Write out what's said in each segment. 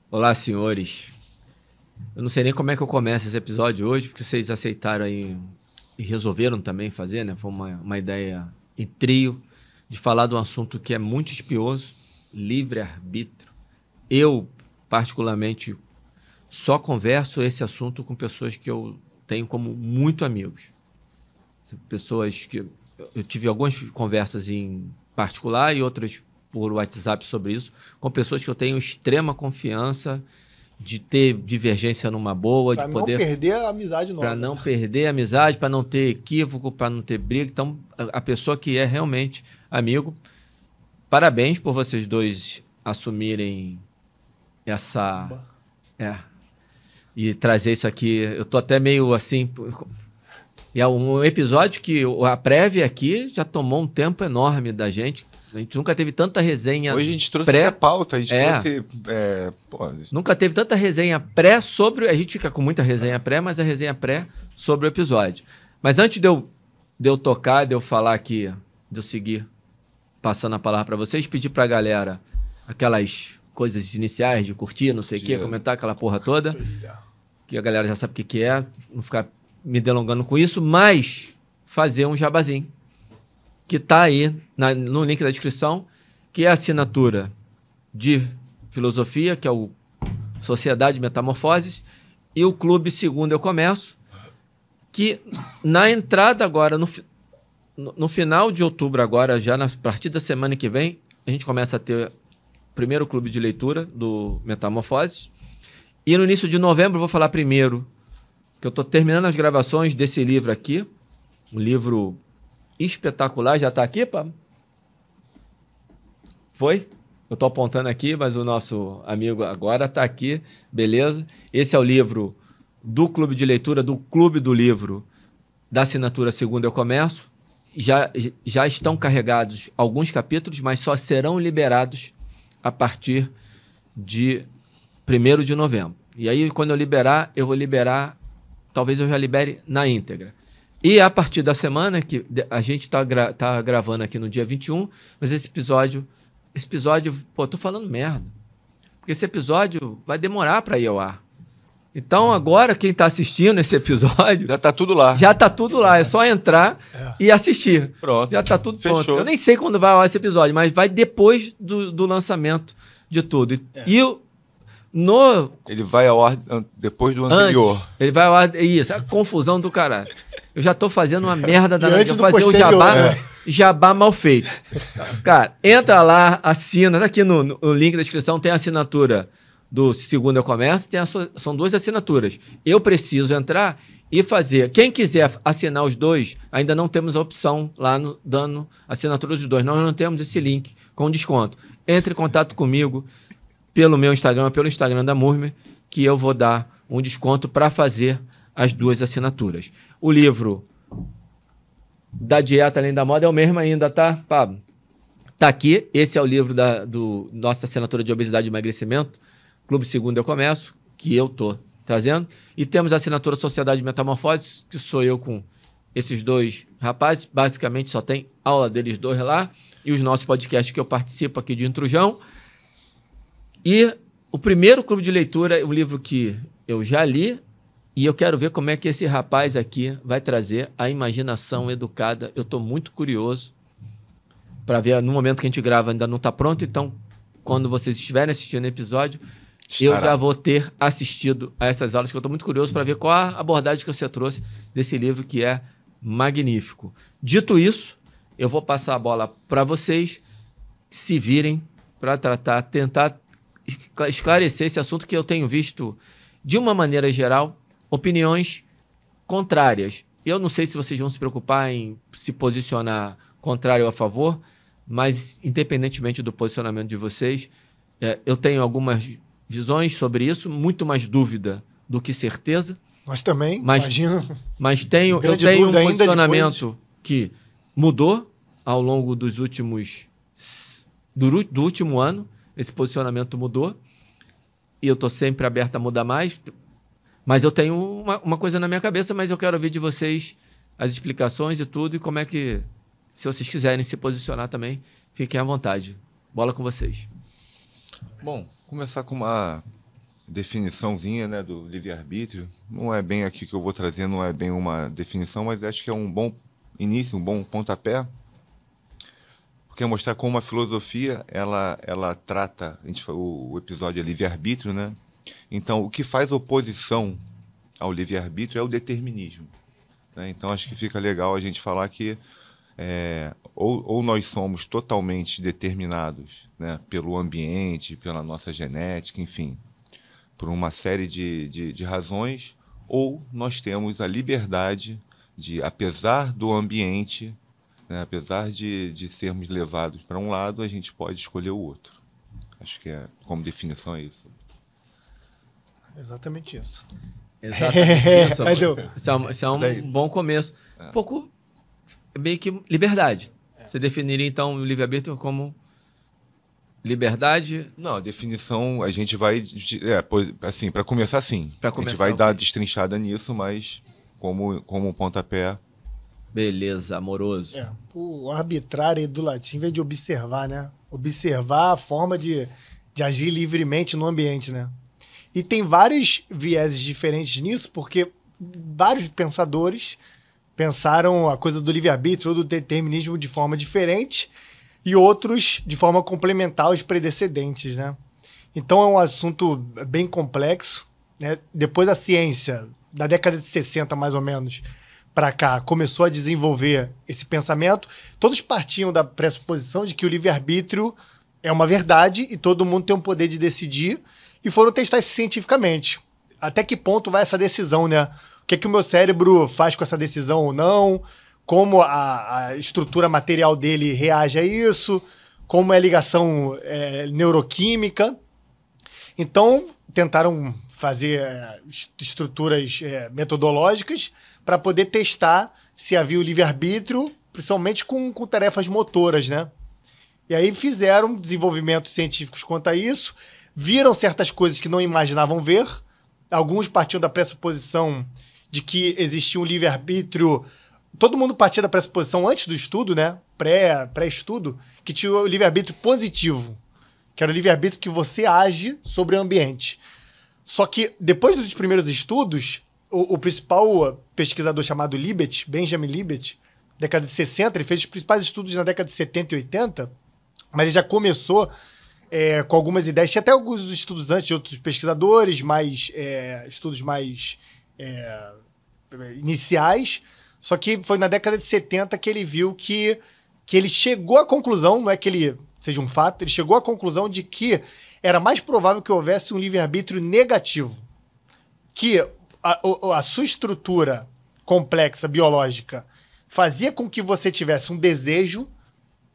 Olá, senhores. Eu não sei nem como é que eu começo esse episódio hoje, porque vocês aceitaram aí e resolveram também fazer, né? Foi uma ideia em trio de falar de um assunto que é muito espinhoso, livre-arbítrio. Eu, particularmente, só converso esse assunto com pessoas que eu tenho como muito amigos. Pessoas que eu tive algumas conversas em particular e outras por WhatsApp sobre isso, com pessoas que eu tenho extrema confiança de ter divergência numa boa, Pra de não poder perder a amizade nova. para não perder a amizade, para não ter equívoco, para não ter briga. Então, a pessoa que é realmente amigo, parabéns por vocês dois assumirem essa e trazer isso aqui. Eu tô até meio assim. E é um episódio que a prévia aqui já tomou um tempo enorme da gente. A gente nunca teve tanta resenha Hoje a gente trouxe pré. até pauta, a gente trouxe... Nunca teve tanta resenha pré sobre... A gente fica com muita resenha pré, mas a resenha pré sobre o episódio. Mas antes de eu tocar, de eu falar aqui, de eu seguir passando a palavra para vocês, pedir pra galera aquelas coisas iniciais de curtir, não sei o quê, comentar aquela porra toda, que a galera já sabe o que é, não ficar me delongando com isso, mas fazer um jabazinho, que tá aí no link da descrição, que é a assinatura de filosofia, que é o Sociedade Metamorfoses, e o Clube Segundo Eu Começo, que na entrada agora, no final de outubro agora, já a partir da semana que vem, a gente começa a ter o primeiro clube de leitura do Metamorfoses, e no início de novembro, vou falar primeiro, que eu estou terminando as gravações desse livro aqui, um livro espetacular. Já está aqui, pá? Foi? Eu estou apontando aqui, mas o nosso amigo agora está aqui, beleza? Esse é o livro do Clube de Leitura, do Clube do Livro, da assinatura Segundo Eu Começo. Já estão carregados alguns capítulos, mas só serão liberados a partir de 1º de novembro. E aí, quando eu liberar, eu vou liberar, talvez eu já libere na íntegra. E a partir da semana, que a gente está gravando aqui no dia 21, mas esse episódio, pô, tô falando merda. Porque esse episódio vai demorar para ir ao ar. Então, agora, quem está assistindo esse episódio... Já está tudo lá. Já está tudo lá. É só entrar e assistir. Pronto. Já está tudo Fechou. pronto. Eu nem sei quando vai ao ar esse episódio, mas vai depois do lançamento de tudo. Ele vai ao ar depois do anterior. Ele vai ao ar... Isso, é a confusão do caralho. Eu já tô fazendo uma merda danada. Antes Eu do fazer o jabá mal feito. Cara, entra lá, assina. Tá aqui no link da descrição, tem a assinatura do Segundo Eu Começo, são 2 assinaturas. Eu preciso entrar e fazer. Quem quiser assinar os 2, ainda não temos a opção lá dando assinatura dos 2. Nós não temos esse link com desconto. Entre em contato comigo pelo meu Instagram, pelo Instagram da Murmer, que eu vou dar um desconto para fazer as 2 assinaturas. O livro da Dieta Além da Moda é o mesmo ainda, tá, Pablo? Tá aqui. Esse é o livro do nossa assinatura de obesidade e emagrecimento, Clube Segundo Eu Começo, que eu tô trazendo. E temos a assinatura Sociedade de Metamorfoses, que sou eu com esses 2 rapazes. Basicamente só tem aula deles 2 lá. E os nossos podcasts que eu participo aqui de Intrujão. E o primeiro clube de leitura é um livro que eu já li e eu quero ver como é que esse rapaz aqui vai trazer a imaginação educada. Eu estou muito curioso para ver. No momento que a gente grava ainda não está pronto, então quando vocês estiverem assistindo o episódio, eu já vou ter assistido a essas aulas, que eu estou muito curioso para ver qual a abordagem que você trouxe desse livro, que é magnífico. Dito isso, eu vou passar a bola para vocês se virem para tentar esclarecer esse assunto, que eu tenho visto, de uma maneira geral, opiniões contrárias. Eu não sei se vocês vão se preocupar em se posicionar contrário ou a favor, mas, independentemente do posicionamento de vocês, eu tenho algumas visões sobre isso, muito mais dúvida do que certeza. Nós também, imagino. Mas eu tenho um posicionamento que mudou ao longo dos últimos... do último ano. Esse posicionamento mudou e eu estou sempre aberto a mudar mais, mas eu tenho uma coisa na minha cabeça, mas eu quero ouvir de vocês as explicações e tudo, e como é que, se vocês quiserem se posicionar também, fiquem à vontade. Bola com vocês. Bom, começar com uma definiçãozinha, né, do livre-arbítrio. Não é bem aqui que eu vou trazer, não é bem uma definição, mas acho que é um bom início, um bom pontapé. Porque é mostrar como a filosofia, ela trata, o episódio é livre-arbítrio, né? Então, o que faz oposição ao livre-arbítrio é o determinismo, né? Então, acho que fica legal a gente falar que ou nós somos totalmente determinados, né, pelo ambiente, pela nossa genética, enfim, por uma série de razões, ou nós temos a liberdade de, apesar do ambiente, né, apesar de sermos levados para um lado, a gente pode escolher o outro. Acho que como definição é isso. Exatamente isso. Exatamente isso. Isso é um bom começo. Um pouco, meio que liberdade. Você definiria, então, o livre-arbítrio como liberdade? Não, a definição, a gente vai... assim, para começar, sim. A gente vai dar destrinchada nisso, mas como um pontapé... Beleza, amoroso. O arbitrário do latim vem de observar, né? Observar a forma de agir livremente no ambiente, né? E tem vários vieses diferentes nisso, porque vários pensadores pensaram a coisa do livre-arbítrio ou do determinismo de forma diferente e outros de forma complementar aos predecedentes, né? Então é um assunto bem complexo, né? Depois a ciência, da década de 60 mais ou menos, para cá, começou a desenvolver esse pensamento. Todos partiam da pressuposição de que o livre-arbítrio é uma verdade e todo mundo tem o poder de decidir, e foram testar isso cientificamente. Até que ponto vai essa decisão, né? O que é que o meu cérebro faz com essa decisão ou não? Como a estrutura material dele reage a isso? Como é a ligação neuroquímica? Então, tentaram fazer estruturas metodológicas para poder testar se havia o livre-arbítrio, principalmente com tarefas motoras, né? E aí fizeram desenvolvimentos científicos quanto a isso, viram certas coisas que não imaginavam ver. Alguns partiam da pressuposição de que existia um livre-arbítrio. Todo mundo partia da pressuposição antes do estudo, né? Pré-estudo, que tinha o livre-arbítrio positivo, que era o livre-arbítrio que você age sobre o ambiente. Só que depois dos primeiros estudos, o principal pesquisador chamado Libet, Benjamin Libet, década de 60, ele fez os principais estudos na década de 70 e 80, mas ele já começou com algumas ideias. Tinha até alguns estudos antes de outros pesquisadores, estudos mais iniciais, só que foi na década de 70 que ele viu que ele chegou à conclusão, não é que ele seja um fato, ele chegou à conclusão de que era mais provável que houvesse um livre-arbítrio negativo, que a sua estrutura complexa, biológica, fazia com que você tivesse um desejo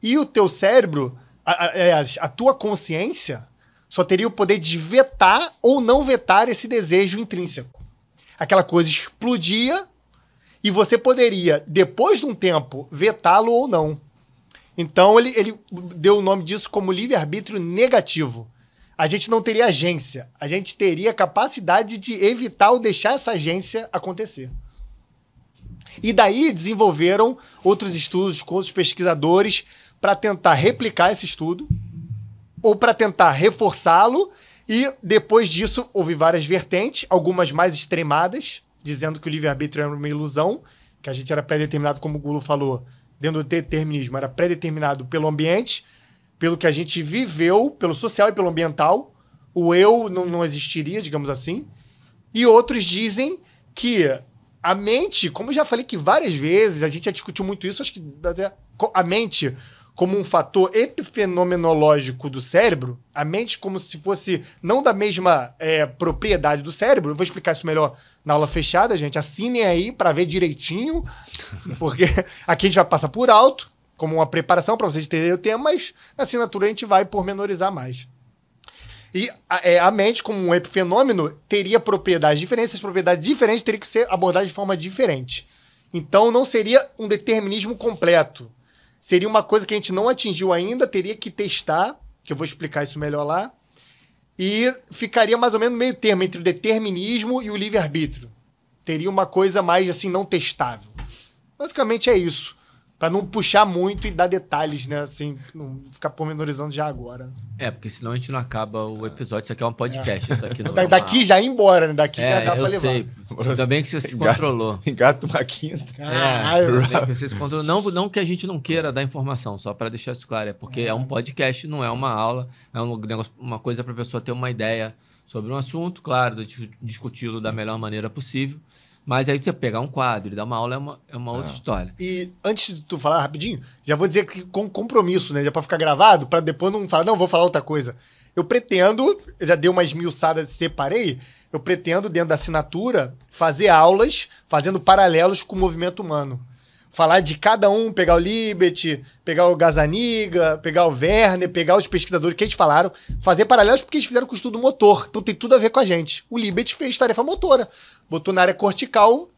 e o teu cérebro, a tua consciência, só teria o poder de vetar ou não vetar esse desejo intrínseco. Aquela coisa explodia e você poderia, depois de um tempo, vetá-lo ou não. Então ele deu o nome disso como livre-arbítrio negativo. A gente não teria agência, a gente teria capacidade de evitar ou deixar essa agência acontecer. E daí desenvolveram outros estudos com outros pesquisadores para tentar replicar esse estudo ou para tentar reforçá-lo, e depois disso houve várias vertentes, algumas mais extremadas, dizendo que o livre-arbítrio era uma ilusão, que a gente era pré-determinado, como o Gulo falou, dentro do determinismo, era pré-determinado pelo ambiente, pelo que a gente viveu, pelo social e pelo ambiental. O eu não existiria, digamos assim. E outros dizem que a mente, como eu já falei que várias vezes, a gente já discutiu muito isso, acho que até a mente como um fator epifenomenológico do cérebro, a mente como se fosse não da mesma propriedade do cérebro. Eu vou explicar isso melhor na aula fechada, gente. Assinem aí para ver direitinho, porque aqui a gente vai passar por alto, como uma preparação para vocês entenderem o tema, mas na assinatura a gente vai pormenorizar mais. E a mente, como um epifenômeno, teria propriedades diferentes. Essas propriedades diferentes teriam que ser abordadas de forma diferente. Então não seria um determinismo completo. Seria uma coisa que a gente não atingiu ainda, teria que testar, que eu vou explicar isso melhor lá, e ficaria mais ou menos no meio termo entre o determinismo e o livre-arbítrio. Teria uma coisa mais, assim, não testável. Basicamente é isso. Pra não puxar muito e dar detalhes, né? Assim, não ficar pormenorizando já agora. Porque senão a gente não acaba o episódio. Isso aqui é um podcast. Isso aqui não Daqui já ir embora, né? Daqui já dá pra levar. Sei. Ainda bem que você se controlou. Engata uma quinta. Ainda bem que você se controlou. Não que a gente não queira dar informação, só para deixar isso claro. É porque é um podcast, não é uma aula. É uma coisa para a pessoa ter uma ideia sobre um assunto, claro, discuti-lo da melhor maneira possível. Mas aí você pegar um quadro e dar uma aula é uma outra história. E antes de tu falar rapidinho, já vou dizer que com compromisso, né? Já pra ficar gravado, pra depois não falar, não, vou falar outra coisa. Eu pretendo, eu já dei umas esmiuçadas, separei, eu pretendo, dentro da assinatura, fazer aulas fazendo paralelos com o movimento humano. Falar de cada um, pegar o Libet, pegar o Gazzaniga, pegar o Werner, pegar os pesquisadores que eles falaram, fazer paralelos porque eles fizeram com o estudo motor. Então tem tudo a ver com a gente. O Libet fez tarefa motora. Botou na área cortical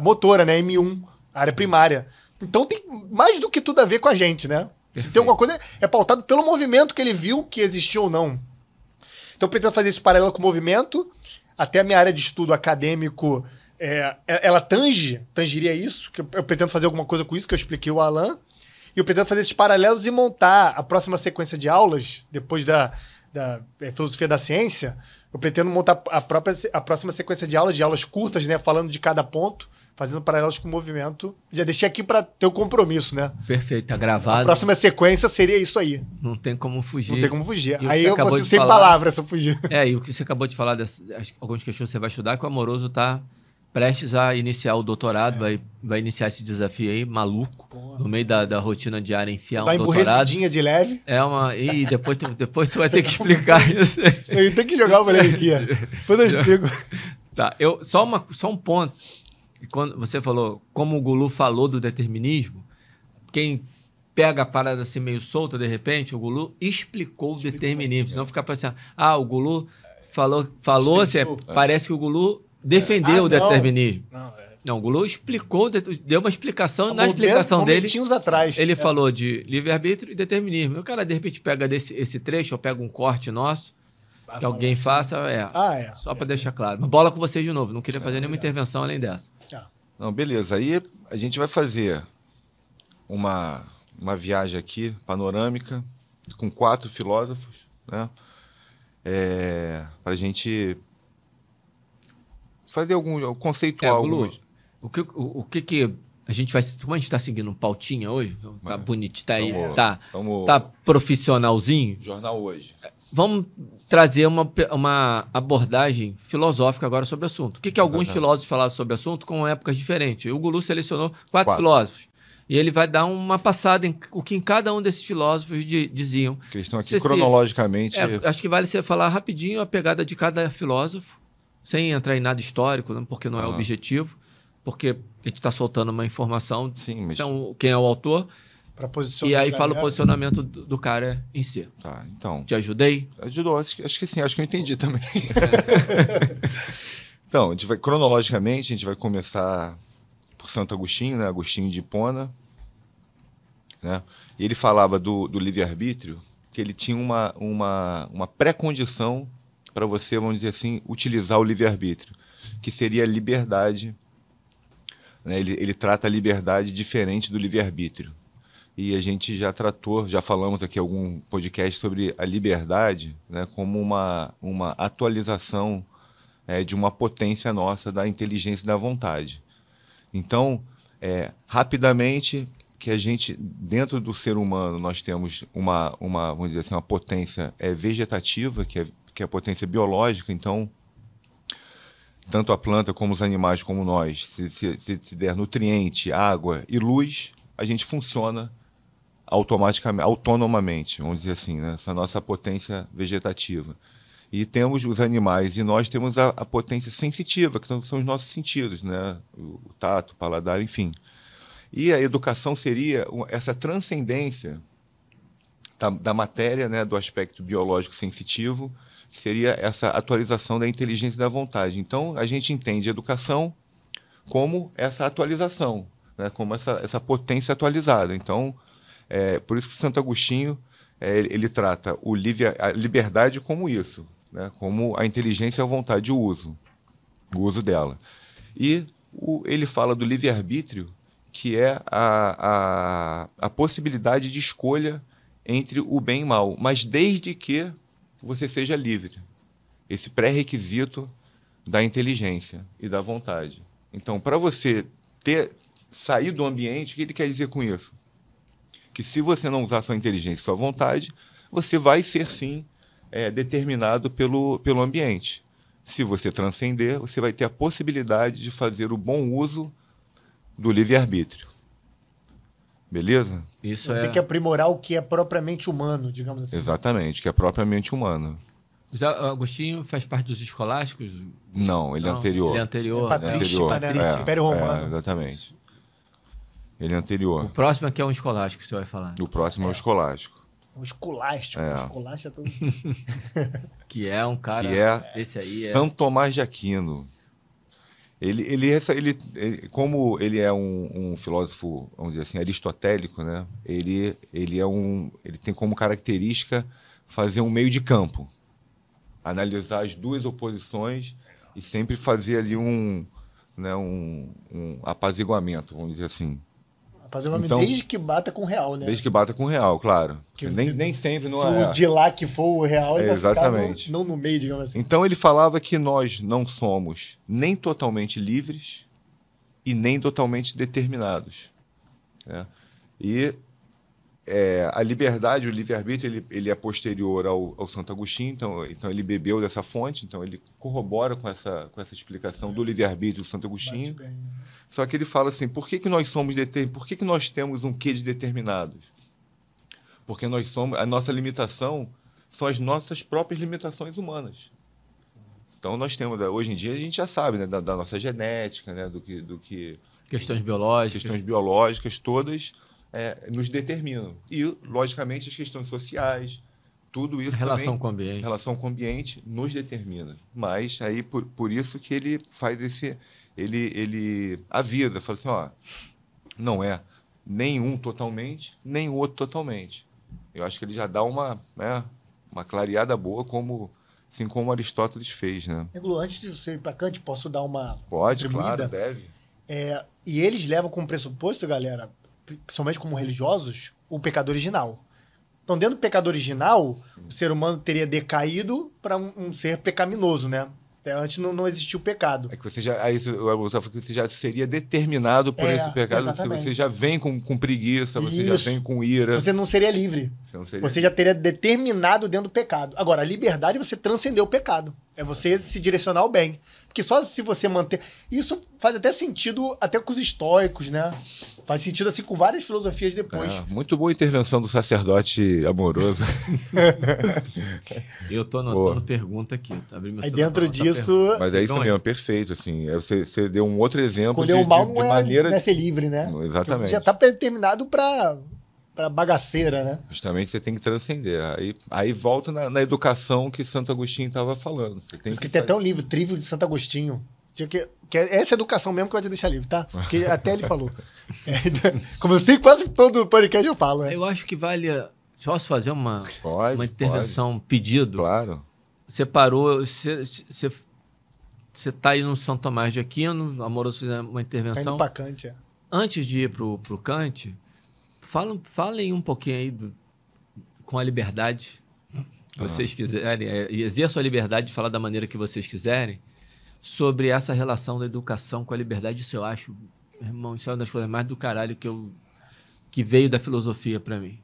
motora, né? M1, área primária. Então tem mais do que tudo a ver com a gente, né? Se tem alguma coisa, é pautado pelo movimento que ele viu que existiu ou não. Então eu pretendo fazer isso paralelo com o movimento. Até a minha área de estudo acadêmico... ela tangiria isso, que eu pretendo fazer alguma coisa com isso, que eu expliquei o Alan, e eu pretendo fazer esses paralelos e montar a próxima sequência de aulas, depois da filosofia da ciência, eu pretendo montar a próxima sequência de aulas curtas, né, falando de cada ponto, fazendo paralelos com o movimento. Já deixei aqui para ter o compromisso, né? Perfeito, tá gravado. A próxima sequência seria isso aí. Não tem como fugir. Não tem como fugir. E aí eu vou ser sem falar, palavras se eu fugir. E o que você acabou de falar, algumas questões que você vai estudar, que o Amoroso tá prestes a iniciar o doutorado, vai iniciar esse desafio aí, maluco, no meio da rotina diária, enfiar um doutorado. Tá emburrecidinha de leve. E depois tu vai ter que explicar isso. Eu tenho que jogar o moleque aqui, ó. Depois eu explico. Tá, só um ponto. Quando você falou, como o Gulu falou do determinismo, quem pega a parada assim meio solta, de repente, o Gulu explicou o determinismo, senão fica parecendo, o Gulu falou assim, parece que o Gulu defendeu o determinismo. Não, o Gulu explicou, deu uma explicação, na explicação dele, atrás. Ele falou de livre-arbítrio e determinismo. O cara, de repente, pega esse trecho, ou pega um corte nosso, que alguém faça, só para deixar claro. Mas bola com vocês de novo, não queria fazer nenhuma intervenção além dessa. Não, beleza. Aí a gente vai fazer uma viagem aqui, panorâmica, com 4 filósofos, né? Para a gente fazer conceitual alguns. O que a gente vai... Como a gente está seguindo pautinha hoje, tá bonito, tá aí, tá profissionalzinho. Jornal Hoje. Vamos trazer uma abordagem filosófica agora sobre o assunto. O que alguns filósofos falaram sobre o assunto com épocas diferentes. O Gulu selecionou 4 filósofos. E ele vai dar uma passada em o que em cada um desses filósofos diziam. Que estão aqui cronologicamente. Acho que vale você falar rapidinho a pegada de cada filósofo, sem entrar em nada histórico, porque não é o objetivo, porque a gente está soltando uma informação. Sim, mas... Então, quem é o autor... E aí fala o posicionamento do cara em si. Tá, então... Te ajudei? Ajudou, acho que sim, acho que eu entendi também. Então, cronologicamente, a gente vai começar por Santo Agostinho, né? Agostinho de Hipona, né? E ele falava do livre-arbítrio, que ele tinha uma pré-condição para você, vamos dizer assim, utilizar o livre-arbítrio, que seria a liberdade, né? Ele trata a liberdade diferente do livre-arbítrio. E a gente já falamos aqui em algum podcast sobre a liberdade, né, como uma atualização de uma potência nossa da inteligência e da vontade. Então, rapidamente, que a gente, dentro do ser humano, nós temos vamos dizer assim, uma potência vegetativa, que é a potência biológica. Então, tanto a planta como os animais, como nós, se der nutriente, água e luz, a gente funciona autonomamente, vamos dizer assim, né? Essa nossa potência vegetativa. E temos os animais, e nós temos a potência sensitiva, que são os nossos sentidos, né? O tato, o paladar, enfim. E a educação seria essa transcendência da matéria, né? Do aspecto biológico sensitivo, que seria essa atualização da inteligência e da vontade. Então, a gente entende a educação como essa atualização, né? Como essa potência atualizada. Então, por isso que Santo Agostinho ele trata a liberdade como isso, né? Como a inteligência e a vontade de uso, o uso dela. E ele fala do livre-arbítrio, que é a possibilidade de escolha entre o bem e o mal, mas desde que você seja livre. Esse pré-requisito da inteligência e da vontade. Então, para você sair do ambiente, o que ele quer dizer com isso? Que se você não usar sua inteligência e sua vontade, você vai ser, sim, determinado pelo ambiente. Se você transcender, você vai ter a possibilidade de fazer o bom uso do livre-arbítrio. Beleza? Isso Você tem que aprimorar o que é propriamente humano, digamos assim. Exatamente, que é propriamente humano. O Agostinho faz parte dos escolásticos? Não, ele é anterior. Ele é anterior. É patrística, né? Império Romano. Exatamente. Ele é anterior. O próximo aqui é um escolástico que você vai falar. O próximo é o escolástico. O escolástico. O escolástico é todo... Que é um cara... Que é esse aí São Tomás de Aquino. Ele, como ele é um filósofo, vamos dizer assim, aristotélico, né? Ele tem como característica fazer um meio de campo. Analisar as duas oposições e sempre fazer ali um apaziguamento, vamos dizer assim. Apaziguamento Então, desde que bata com o real, né? Desde que bata com o real, claro. Nem sempre não é. Se o de lá que for o real, ele vai exatamente. ficar não no meio, digamos assim. Então ele falava que nós não somos nem totalmente livres e nem totalmente determinados. Né? E a liberdade, o livre-arbítrio, ele é posterior ao Santo Agostinho, então ele bebeu dessa fonte, então ele corrobora com essa explicação do livre-arbítrio do Santo Agostinho. Só que ele fala assim, por que nós somos por que nós temos um quê de determinados? Porque a nossa limitação são as nossas próprias limitações humanas. Então nós temos, hoje em dia a gente já sabe, né, da nossa genética, né, do que questões biológicas todas nos determinam. E, logicamente, as questões sociais, tudo isso relação com o ambiente nos determina. Mas aí por isso que ele faz ele avisa, fala assim, não é nem um totalmente, nem o outro totalmente. Eu acho que ele já dá uma clareada boa, assim como Aristóteles fez, né? Eglu, antes de você ir para Kant, posso dar uma... Pode, tremida? Claro, deve. E eles levam como pressuposto, galera, principalmente como religiosos, o pecado original. Então, dentro do pecado original, o ser humano teria decaído para um ser pecaminoso, né? Até antes não existia o pecado. É que você já seria determinado por esse pecado. Se você já vem com preguiça, você já vem com ira. Você não seria livre. Você já teria determinado dentro do pecado. Agora, a liberdade é você transcender o pecado. É você se direcionar ao bem. Porque só se você manter... Isso faz até sentido até com os estoicos, né? Faz sentido assim com várias filosofias depois. Muito boa intervenção do sacerdote amoroso. Eu tô anotando pergunta aqui. Tá? Aí dentro disso... Mas é isso mesmo, perfeito. Assim, você deu um outro exemplo escolher o mal de não maneira... não é ser livre, né? Exatamente. Porque você já está determinado para bagaceira, né? Justamente você tem que transcender. Aí volta na educação que Santo Agostinho estava falando. Você tem tem até um livro, Trívio de Santo Agostinho. Que é essa educação mesmo que eu vou te deixar livre, tá? Porque até ele falou. Como eu sei que quase todo podcast eu falo. Eu acho que vale... Posso fazer uma intervenção, pode. pedido? Claro. Você parou... Você está aí no São Tomás de Aquino, Amoroso, uma intervenção. Tá indo pra Kant, Antes de ir pro Kant, falem um pouquinho aí com a liberdade, se vocês quiserem, e exerçam a liberdade de falar da maneira que vocês quiserem, sobre essa relação da educação com a liberdade. Isso eu acho, irmão, isso é uma das coisas mais do caralho que veio da filosofia para mim.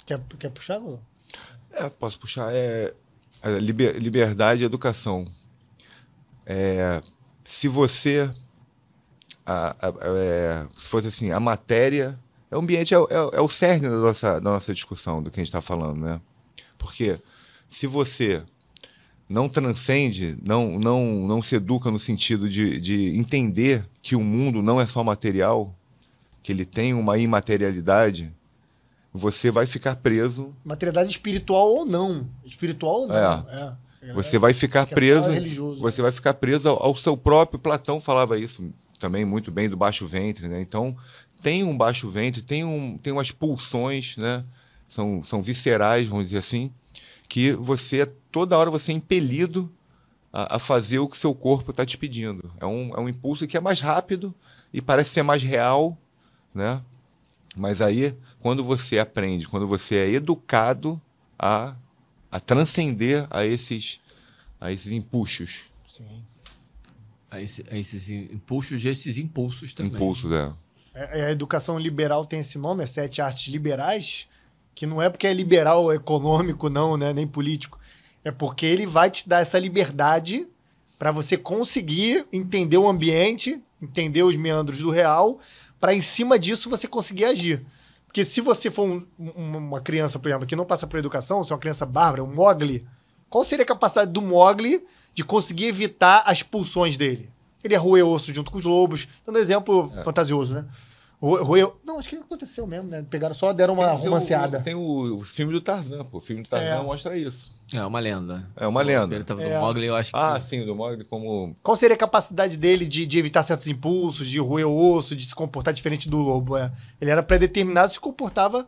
Quer puxar, Lula? Posso puxar. Liberdade e educação. Se você... se fosse assim, a matéria... O ambiente é o cerne da nossa discussão, do que a gente está falando, né? Porque se você não transcende, não se educa no sentido de entender que o mundo não é só material, que ele tem uma imaterialidade, você vai ficar preso... Materialidade espiritual ou não. Espiritual ou não. Você vai ficar preso... Você vai ficar preso ao seu próprio... Platão falava isso também muito bem, do baixo ventre, né? Então, tem um baixo ventre, tem umas pulsões, né? São viscerais, vamos dizer assim, que toda hora você é impelido a fazer o que o seu corpo está te pedindo. É um impulso que é mais rápido e parece ser mais real né? Mas aí, quando você aprende, quando você é educado a transcender a esses empuxos. Sim. A esses impulsos e esses impulsos também. Impulsos, A educação liberal tem esse nome, as 7 artes liberais, que não é porque é liberal econômico, não, né? Nem político. É porque ele vai te dar essa liberdade para você conseguir entender o ambiente, entender os meandros do real, para em cima disso você conseguir agir. Porque se você for uma criança, por exemplo, que não passa por educação, se é uma criança bárbara, um Mowgli, qual seria a capacidade do Mowgli de conseguir evitar as pulsões dele? Ele ia roer osso junto com os lobos, dando exemplo fantasioso, né? Não, acho que aconteceu mesmo, né? Pegaram só, deram uma romanceada. Tem o filme do Tarzan, pô. O filme do Tarzan mostra isso. É uma lenda. É uma lenda. Ele tava do Mowgli, eu acho que... Sim, do Mowgli como... Qual seria a capacidade dele de evitar certos impulsos, de roer osso, de se comportar diferente do lobo? Ele era predeterminado, se comportava...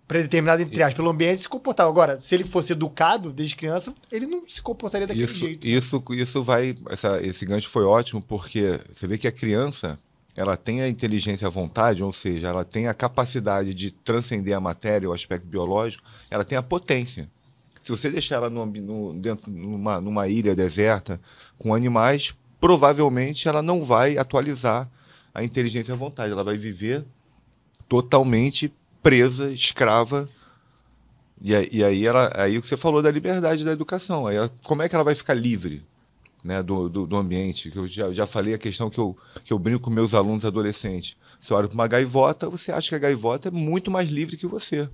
Predeterminado, entre aspas, pelo ambiente, se comportava. Agora, se ele fosse educado desde criança, ele não se comportaria daquele jeito. Isso vai... Esse gancho foi ótimo, porque você vê que a criança... ela tem a inteligência à vontade, ou seja, ela tem a capacidade de transcender a matéria, o aspecto biológico, ela tem a potência. Se você deixar ela numa ilha deserta com animais, provavelmente ela não vai atualizar a inteligência à vontade, ela vai viver totalmente presa, escrava. E aí o que você falou da liberdade da educação, como é que ela vai ficar livre? Né, do ambiente, que eu já falei a questão que eu brinco com meus alunos adolescentes. Você olha para uma gaivota, você acha que a gaivota é muito mais livre que você.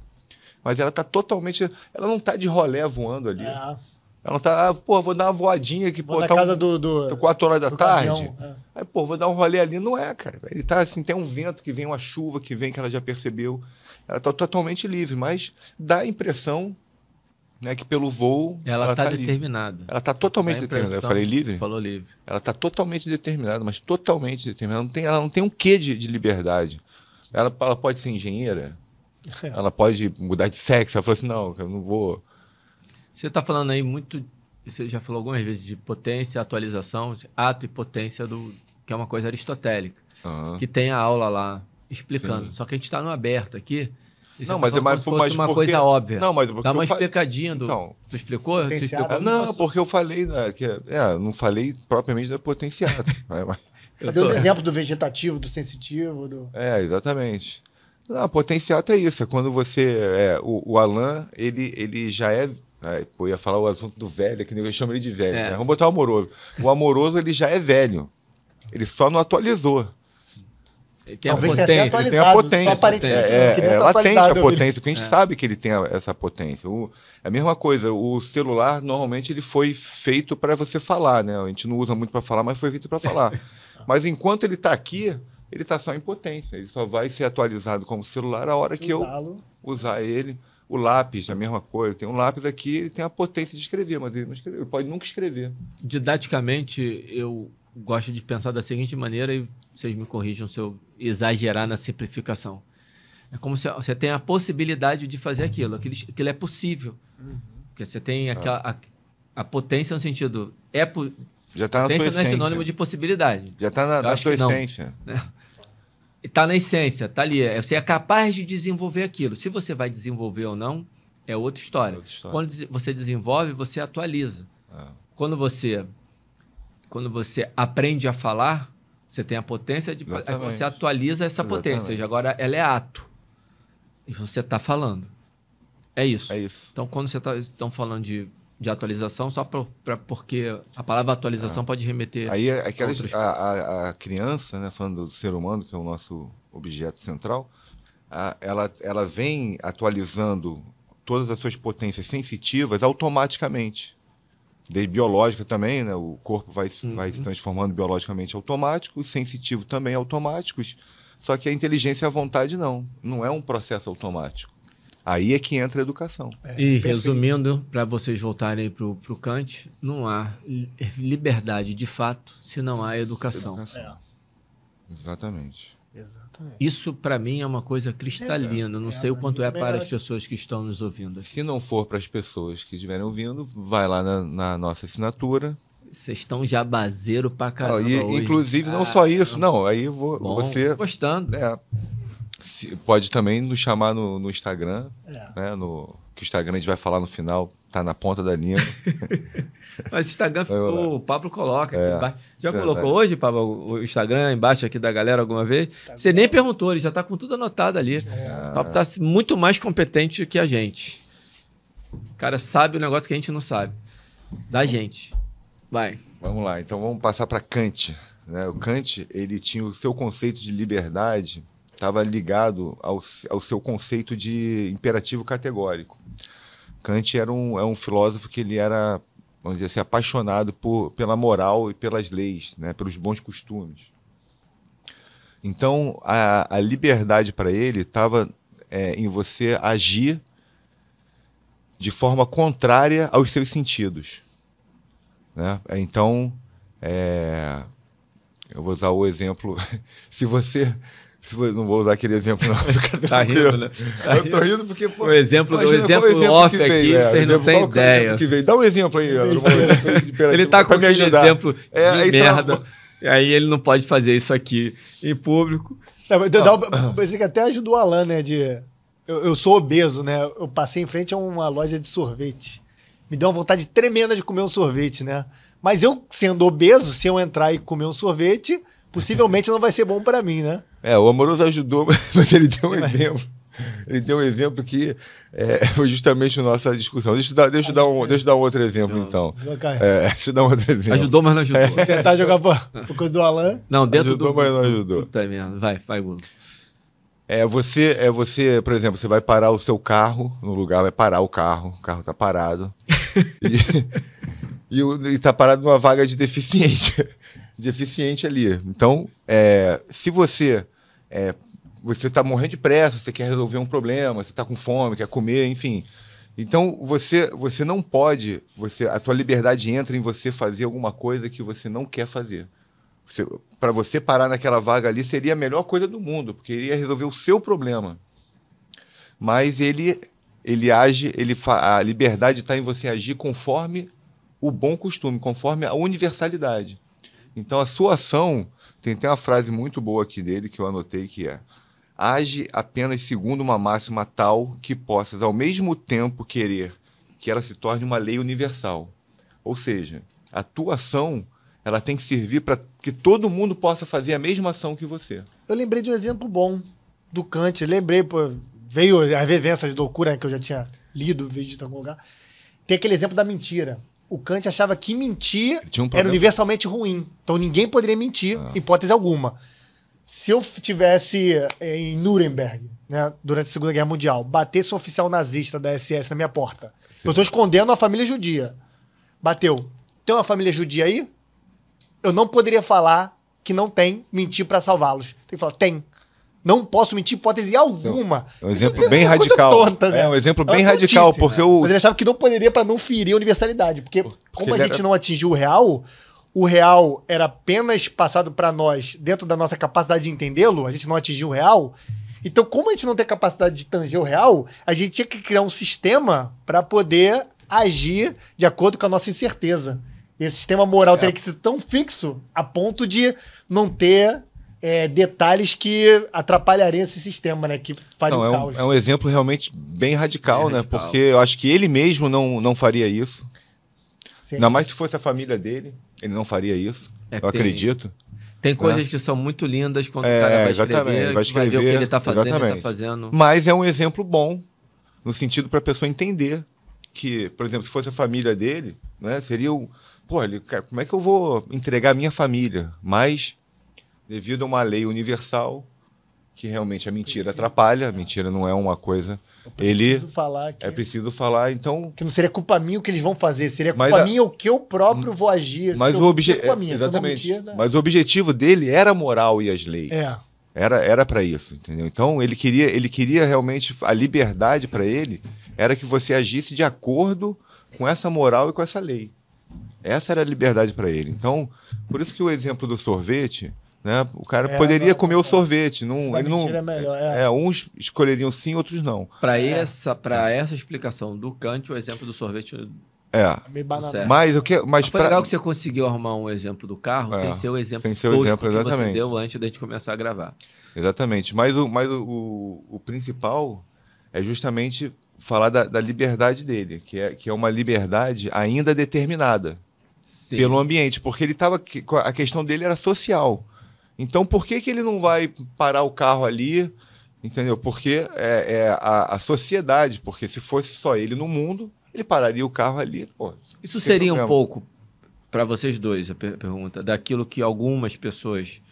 Mas ela está totalmente... Ela não está de rolé voando ali. Ela não está... vou dar uma voadinha aqui. Vou na casa do 4 horas da tarde. Caminhão, Aí, vou dar um rolê ali. Não é, cara. Ele está assim, tem um vento que vem, uma chuva que vem, que ela já percebeu. Ela está totalmente livre, mas dá a impressão... né, que pelo voo... Ela está determinada. Ela está totalmente determinada. Eu falei livre? Falou livre. Ela está totalmente determinada, mas totalmente determinada. Ela não tem um quê de liberdade. Ela pode ser engenheira, ela pode mudar de sexo. Ela falou assim, não, eu não vou... Você está falando aí muito... Você já falou algumas vezes de potência, atualização, ato e potência, que é uma coisa aristotélica. Que tem a aula lá explicando. Sim. Só que a gente está no aberto aqui... Não, mas é mais uma coisa óbvia. Não, mas dá uma explicadinha do... Então, tu explicou? Você explicou? Não, porque eu falei não falei propriamente da potenciada. Cadê os exemplos do vegetativo, do sensitivo? Exatamente. Não, a potenciata é isso. É quando você... o Alain, ele já é... eu ia falar o assunto do velho, que eu chamo ele de velho. Né? Vamos botar o amoroso. O amoroso, ele já é velho. Ele só não atualizou. Tem Talvez a potência. tenha Ele tem a potência. Aparentemente, ela tem a potência, porque a gente sabe que ele tem essa potência. É a mesma coisa, o celular, normalmente, ele foi feito para você falar, né? A gente não usa muito para falar, mas foi feito para falar. Mas enquanto ele está aqui, ele está só em potência. Ele só vai ser atualizado como celular a hora que eu usar ele. O lápis, a mesma coisa. Tem um lápis aqui, ele tem a potência de escrever, mas ele não escreveu. Ele pode nunca escrever. Didaticamente, eu gosto de pensar da seguinte maneira, e vocês me corrijam se eu exagerar na simplificação. É como se você tem a possibilidade de fazer aquilo. Aquilo é possível. Porque você tem a potência no sentido... Já está na tua essência. Potência não é sinônimo de possibilidade. Já está na tua essência. Está na essência, está ali. Você é capaz de desenvolver aquilo. Se você vai desenvolver ou não, é outra história. Quando você desenvolve, você atualiza. Quando você aprende a falar, você tem a potência de... Você atualiza essa potência. Ou seja, agora ela é ato. E você está falando. É isso. É isso. Então, quando você estão falando de atualização, só porque a palavra atualização pode remeter... Aí a criança, né, falando do ser humano, que é o nosso objeto central, ela vem atualizando todas as suas potências sensitivas automaticamente. Biológica também, né? O corpo vai se transformando biologicamente automático, o sensitivo também automáticos, só que a inteligência e a vontade não é um processo automático. Aí é que entra a educação. Resumindo, para vocês voltarem para o Kant, não há liberdade de fato se não há educação. Exatamente. Isso, para mim, é uma coisa cristalina. Não sei o quanto é para as pessoas que estão nos ouvindo. Se não for para as pessoas que estiverem ouvindo, vai lá na nossa assinatura. Vocês estão jabazeiro pra caramba hoje. Inclusive, não só isso. Não, aí você... Gostando. Pode também nos chamar no Instagram, É. né? Que o Instagram a gente vai falar no final, tá na ponta da língua. Mas o Instagram, o Pablo coloca aqui embaixo. Já Verdade. colocou hoje, Pablo, o Instagram embaixo aqui da galera alguma vez? Você nem perguntou, ele já tá com tudo anotado ali. O Pablo tá muito mais competente que a gente. O cara sabe o negócio que a gente não sabe. Da gente. Vai. Vamos lá, então vamos passar para Kant, né? O Kant, ele tinha o seu conceito de liberdade, estava ligado ao seu conceito de imperativo categórico. Kant é um filósofo que ele era, vamos dizer assim, apaixonado pela moral e pelas leis, né? Pelos bons costumes. Então, a liberdade para ele estava em você agir de forma contrária aos seus sentidos, né? Então, eu vou usar o exemplo. Não vou usar aquele exemplo, não. Tá rindo, né? Eu tô rindo porque... Pô, o exemplo que off veio, aqui, vocês não têm ideia. Que veio. Dá um exemplo aí. Ele tá com me aquele ajudar. exemplo de merda. E aí ele não pode fazer isso aqui em público. Você que até ajudou o Alan, né? Eu sou obeso, né? Eu passei em frente a uma loja de sorvete. Me deu uma vontade tremenda de comer um sorvete, né? Mas eu, sendo obeso, se eu entrar e comer um sorvete, possivelmente não vai ser bom para mim, né? O Amoroso ajudou, mas ele deu um exemplo. Ele deu um exemplo que foi justamente a nossa discussão. Deixa eu dar um outro exemplo, então. Deixa eu dar um outro exemplo. Ajudou, mas não ajudou. Vou tentar jogar por coisa do Alan. Não, dentro ajudou, mas não ajudou. Puta merda. Vai, Gulo. Você, por exemplo, você vai parar o seu carro no lugar, vai parar o carro tá parado. e está parado numa vaga de deficiente ali. Então, se você está morrendo de pressa, você quer resolver um problema, você está com fome, quer comer, enfim. Então, você não pode, a tua liberdade entra em você fazer alguma coisa que você não quer fazer. Para você parar naquela vaga ali seria a melhor coisa do mundo, porque ele ia resolver o seu problema. Mas ele age, a liberdade está em você agir conforme o bom costume, conforme a universalidade. Então, a sua ação, tem uma frase muito boa aqui dele que eu anotei, que age apenas segundo uma máxima tal que possas, ao mesmo tempo, querer que ela se torne uma lei universal. Ou seja, a tua ação ela tem que servir para que todo mundo possa fazer a mesma ação que você. Eu lembrei de um exemplo bom do Kant. Lembrei, veio as vivências de loucura, né, que eu já tinha lido, visto em algum lugar. Tem aquele exemplo da mentira. O Kant achava que mentir era universalmente ruim. Então ninguém poderia mentir, hipótese alguma. Se eu tivesse em Nuremberg, né, durante a Segunda Guerra Mundial, batesse um oficial nazista da SS na minha porta, eu estou escondendo a família judia. Bateu. Tem uma família judia aí? Eu não poderia falar que não tem, mentir para salvá-los. Tem que falar, tem. Não posso mentir hipótese alguma. É um exemplo bem radical. Tonta, né? É um exemplo bem radical, porque Mas ele achava que não poderia para não ferir a universalidade. Porque como a gente não atingiu o real era apenas passado para nós dentro da nossa capacidade de entendê-lo, a gente não atingiu o real. Então, como a gente não tem capacidade de tanger o real, a gente tinha que criar um sistema para poder agir de acordo com a nossa incerteza. Esse sistema moral teria que ser tão fixo a ponto de não ter detalhes que atrapalhariam esse sistema, né? Que faria um caos. É um exemplo realmente bem radical, né? Porque eu acho que ele mesmo não faria isso. Sim. Ainda mais se fosse a família dele, ele não faria isso. Eu acredito. Tem coisas que são muito lindas quando o cara vai escrever, vai ver o que ele está fazendo, Mas é um exemplo bom, no sentido para a pessoa entender que, por exemplo, se fosse a família dele, né? Seria o... como é que eu vou entregar a minha família? Mas, devido a uma lei universal, que realmente a mentira atrapalha, a mentira não é uma coisa... É preciso falar, então... Que não seria culpa minha o que eles vão fazer, seria culpa minha o que eu próprio vou agir. Mas exatamente. Mas o objetivo dele era a moral e as leis. Era para isso, entendeu? Então, ele queria realmente... A liberdade para ele era que você agisse de acordo com essa moral e com essa lei. Essa era a liberdade para ele. Então, por isso que o exemplo do sorvete, né? O cara poderia comer o sorvete. Ele não, é melhor, uns escolheriam sim, outros não. Para essa explicação do Kant, o exemplo do sorvete Meio banana. Certo. Mas o que. Mas Foi legal que você conseguiu arrumar um exemplo do carro sem ser o exemplo sem ser o tosco exemplo, que você exatamente. deu antes da gente começar a gravar. Exatamente. Mas o principal é justamente falar da liberdade dele, que é uma liberdade ainda determinada Sim. pelo ambiente, porque ele tava. A questão dele era social. Então, por que ele não vai parar o carro ali? Entendeu? Porque a sociedade, porque se fosse só ele no mundo, ele pararia o carro ali. Pô, Isso seria um pouco, para vocês dois, a pergunta, daquilo que algumas pessoas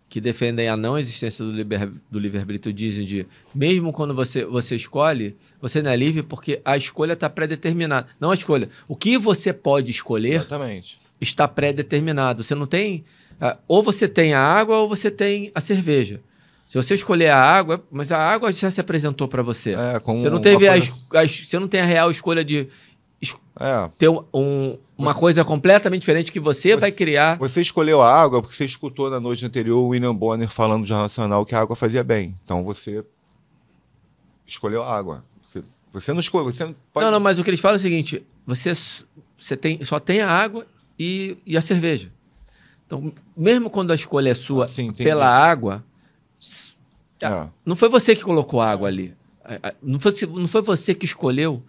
que defendem a não existência do livre-arbítrio dizem de, mesmo quando você escolhe, você não é livre porque a escolha está pré-determinada. Não a escolha. O que você pode escolher exatamente. está pré-determinado. Você não tem... ou você tem a água ou você tem a cerveja. Se você escolher a água, mas a água já se apresentou para você. Você não teve você não tem a real escolha de ter uma coisa completamente diferente que você vai criar. Você escolheu a água porque você escutou na noite anterior o William Bonner falando do Jornal Nacional que a água fazia bem. Então você escolheu a água. Você não escolhe. Você não, pode... não, mas o que eles falam é o seguinte: você só tem a água e a cerveja. Então, mesmo quando a escolha é sua pela água, não foi você que colocou a água ali. Não foi você que escolheu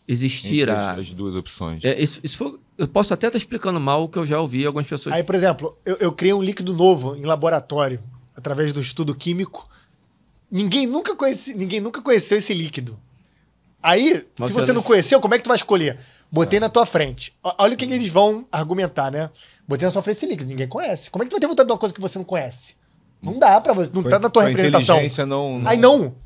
existir as duas opções. Isso foi, eu posso até estar explicando mal o que eu já ouvi algumas pessoas. Aí, por exemplo, eu criei um líquido novo em laboratório, através do estudo químico. Ninguém nunca conheceu esse líquido. Aí, se você não conheceu, como é que tu vai escolher? Botei na tua frente. Olha o que eles vão argumentar, né? Botei na sua frente esse líquido, ninguém conhece. Como é que tu vai ter vontade de uma coisa que você não conhece? Não dá pra você, não tá na tua representação. Aí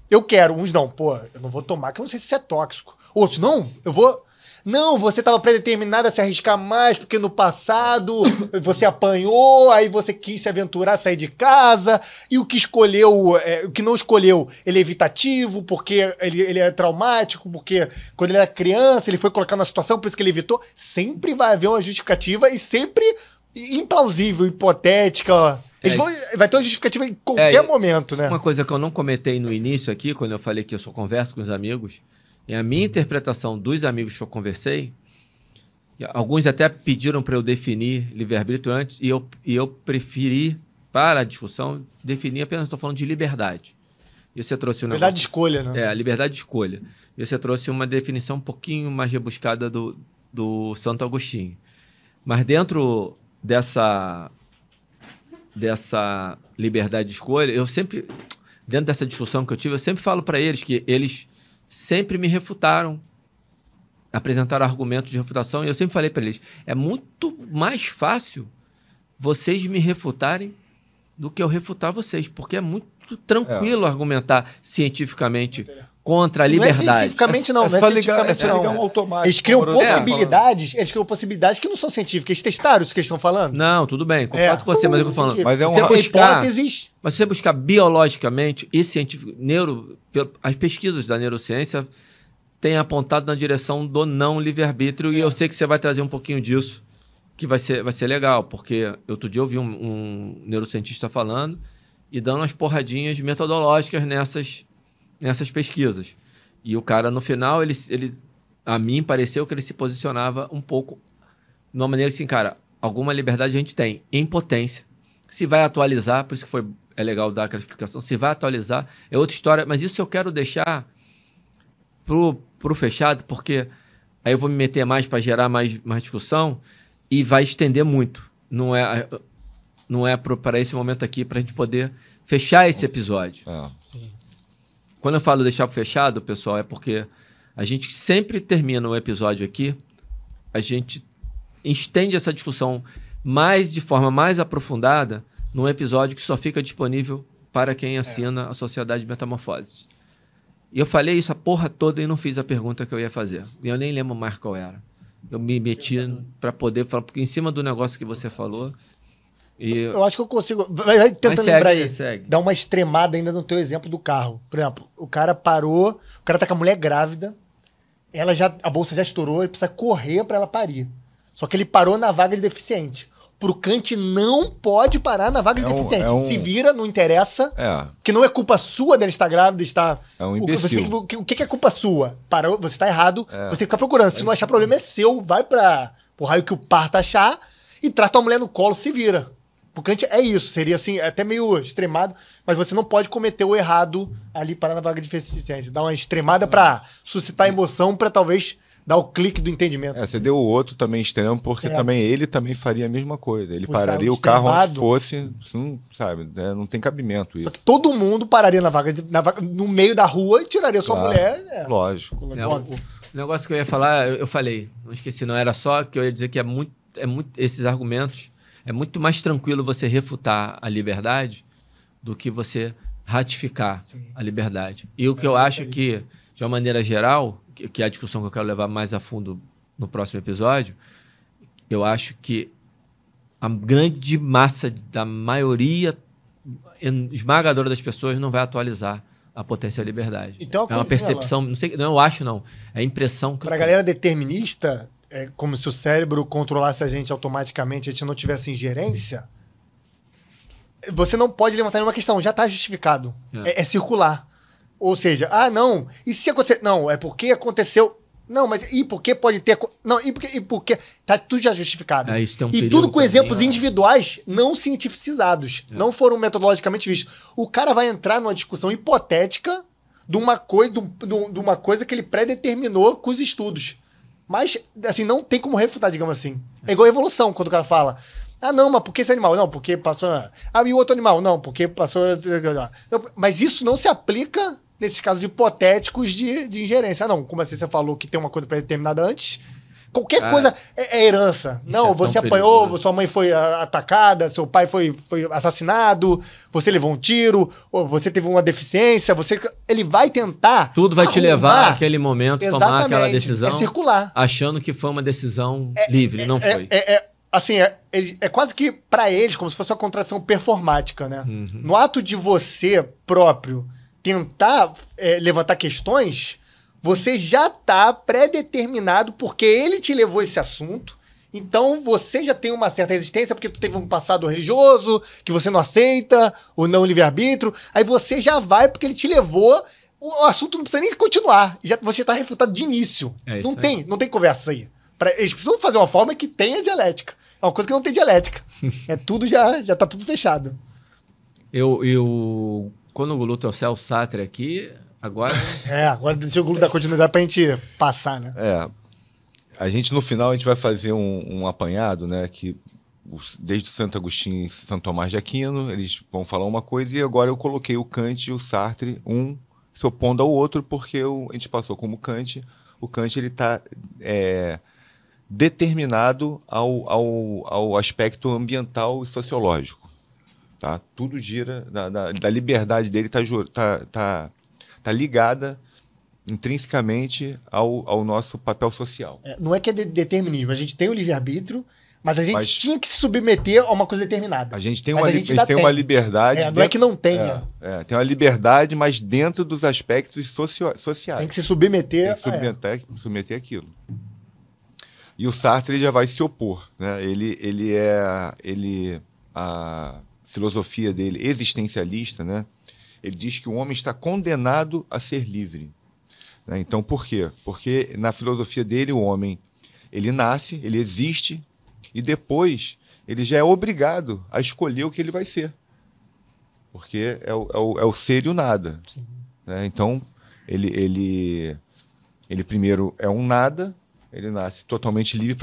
eu quero, uns não, pô, eu não vou tomar, que eu não sei se isso é tóxico. Outros, não, eu vou... Não, você estava predeterminado a se arriscar mais, porque no passado você apanhou, aí você quis se aventurar, sair de casa, e o que escolheu, o que não escolheu, ele é evitativo, porque ele é traumático, porque quando ele era criança, ele foi colocado na situação, por isso que ele evitou. Sempre vai haver uma justificativa e sempre implausível, hipotética. Vai ter uma justificativa em qualquer momento, né? Uma coisa que eu não comentei no início aqui, quando eu falei que eu só converso com os amigos, e a minha interpretação dos amigos que eu conversei, alguns até pediram para eu definir livre-arbítrio antes, e eu preferi, para a discussão, definir apenas, estou falando de liberdade. E você trouxe liberdade de escolha, né? A liberdade de escolha. E você trouxe uma definição um pouquinho mais rebuscada do Santo Agostinho. Mas dentro dessa liberdade de escolha, eu sempre, dentro dessa discussão que eu tive, eu sempre falo para eles que eles sempre me refutaram, apresentaram argumentos de refutação, e eu sempre falei para eles, é muito mais fácil vocês me refutarem do que eu refutar vocês, porque é muito tranquilo argumentar cientificamente contra a liberdade. Não é cientificamente não, é só ligar um automático. Eles criam possibilidades que não são científicas. Eles testaram isso que eles estão falando? Não, tudo bem, concordo com você, mas eu tô falando. Mas hipóteses. Mas se você buscar biologicamente e científico, as pesquisas da neurociência têm apontado na direção do não livre-arbítrio, e eu sei que você vai trazer um pouquinho disso, que vai ser legal, porque outro dia eu vi um neurocientista falando e dando umas porradinhas metodológicas nessas pesquisas. E o cara, no final, ele a mim pareceu que ele se posicionava um pouco de uma maneira assim, cara, alguma liberdade a gente tem, em potência. Se vai atualizar, por isso que é legal dar aquela explicação, se vai atualizar, é outra história, mas isso eu quero deixar pro fechado, porque aí eu vou me meter mais para gerar mais discussão e vai estender muito. Não é para esse momento aqui, para a gente poder fechar esse episódio. Sim. Quando eu falo deixar fechado, pessoal, é porque a gente sempre termina um episódio aqui, a gente estende essa discussão de forma mais aprofundada num episódio que só fica disponível para quem assina a Sociedade de Metamorfoses. E eu falei isso a porra toda e não fiz a pergunta que eu ia fazer. E eu nem lembro mais qual era. Eu me meti para poder falar, porque em cima do negócio que você falou... Eu acho que eu consigo... Vai tentando lembrar aí. Segue. Dá uma extremada ainda no teu exemplo do carro. Por exemplo, o cara parou, o cara tá com a mulher grávida, a bolsa já estourou, ele precisa correr para ela parir. Só que ele parou na vaga de deficiente. pro Kant não pode parar na vaga de deficiente. Se vira, não interessa. Que não é culpa sua dela estar grávida, estar... É um imbecil. O que é culpa sua? Parou, você tá errado, você tem que ficar procurando. Se não achar problema, é seu. Vai pro raio que o parto achar e trata a mulher no colo, se vira. Pro Kant é isso. Seria assim, até meio extremado, mas você não pode cometer o errado ali, parar na vaga de deficiência. Dar uma extremada pra suscitar emoção, pra talvez... Dá o clique do entendimento. Você deu o outro também extremo, porque também ele também faria a mesma coisa. Ele pararia o extremado. carro onde fosse, não, sabe? Não tem cabimento isso. Só que todo mundo pararia na vaga no meio da rua e tiraria sua mulher. Lógico. O negócio que eu ia falar, eu falei, não esqueci, não era só que eu ia dizer que esses argumentos, é muito mais tranquilo você refutar a liberdade do que você ratificar a liberdade. E o que eu acho que, de uma maneira geral, que é a discussão que eu quero levar mais a fundo no próximo episódio, eu acho que a grande massa da maioria esmagadora das pessoas não vai atualizar a potência da liberdade. Então, é uma percepção, não sei, não eu acho não, é a impressão que para a galera determinista, é como se o cérebro controlasse a gente automaticamente, a gente não tivesse ingerência. Você não pode levantar nenhuma questão, já está justificado. É circular. Ou seja, não, e se acontecer? Não, é porque aconteceu. Não, mas e por que pode ter... Não, e por que... Tá tudo já justificado. Isso tem um e tudo com exemplos individuais não cientificizados. Não foram metodologicamente vistos. O cara vai entrar numa discussão hipotética de uma coisa que ele pré-determinou com os estudos. Mas, assim, não tem como refutar, digamos assim. É igual a evolução, quando o cara fala... não, mas por que esse animal? Não, porque passou... e o outro animal? Não, porque passou... Mas isso não se aplica... nesses casos hipotéticos de ingerência. Não, como assim você falou que tem uma coisa pré-determinada antes? Qualquer coisa é herança. Não, você apanhou, perigoso. Sua mãe foi atacada, seu pai foi assassinado, você levou um tiro, ou você teve uma deficiência, ele vai tentar... Tudo vai te levar àquele momento, tomar aquela decisão. É circular. Achando que foi uma decisão livre, não foi. Assim, é quase que para eles, como se fosse uma contradição performática, né? Uhum. No ato de você próprio tentar levantar questões, você já está pré-determinado porque ele te levou esse assunto, então você já tem uma certa resistência porque tu teve um passado religioso que você não aceita, ou não livre-arbítrio, aí você já vai porque ele te levou, o assunto não precisa nem continuar, você está refutado de início. Não tem conversa aí. Eles precisam fazer uma forma que tenha dialética. É uma coisa que não tem dialética. Tudo já está tudo fechado. Quando o Gulu trouxer o Sartre aqui, agora... agora deixa o Gulu dar continuidade pra gente passar, né? A gente, no final, a gente vai fazer um apanhado, né? Que desde Santo Agostinho e São Tomás de Aquino, eles vão falar uma coisa, e agora eu coloquei o Kant e o Sartre, um se opondo ao outro, porque a gente passou como Kant. O Kant, ele está determinado ao aspecto ambiental e sociológico. Tá? Tudo gira, da liberdade dele tá ligada intrinsecamente ao nosso papel social. Não é que é determinismo, a gente tem o livre-arbítrio, mas a gente tinha que se submeter a uma coisa determinada. A gente tem uma liberdade... não é que não tenha. Tem uma liberdade, mas dentro dos aspectos sociais. Tem que se submeter... Tem que submeter aquilo. E o Sartre ele já vai se opor. Né? A filosofia dele, existencialista, né? Ele diz que o homem está condenado a ser livre. Né? Então, por quê? Porque na filosofia dele, o homem ele nasce, ele existe, e depois ele já é obrigado a escolher o que ele vai ser. Porque é o ser e o nada. Né? Então, ele primeiro é um nada, ele nasce totalmente livre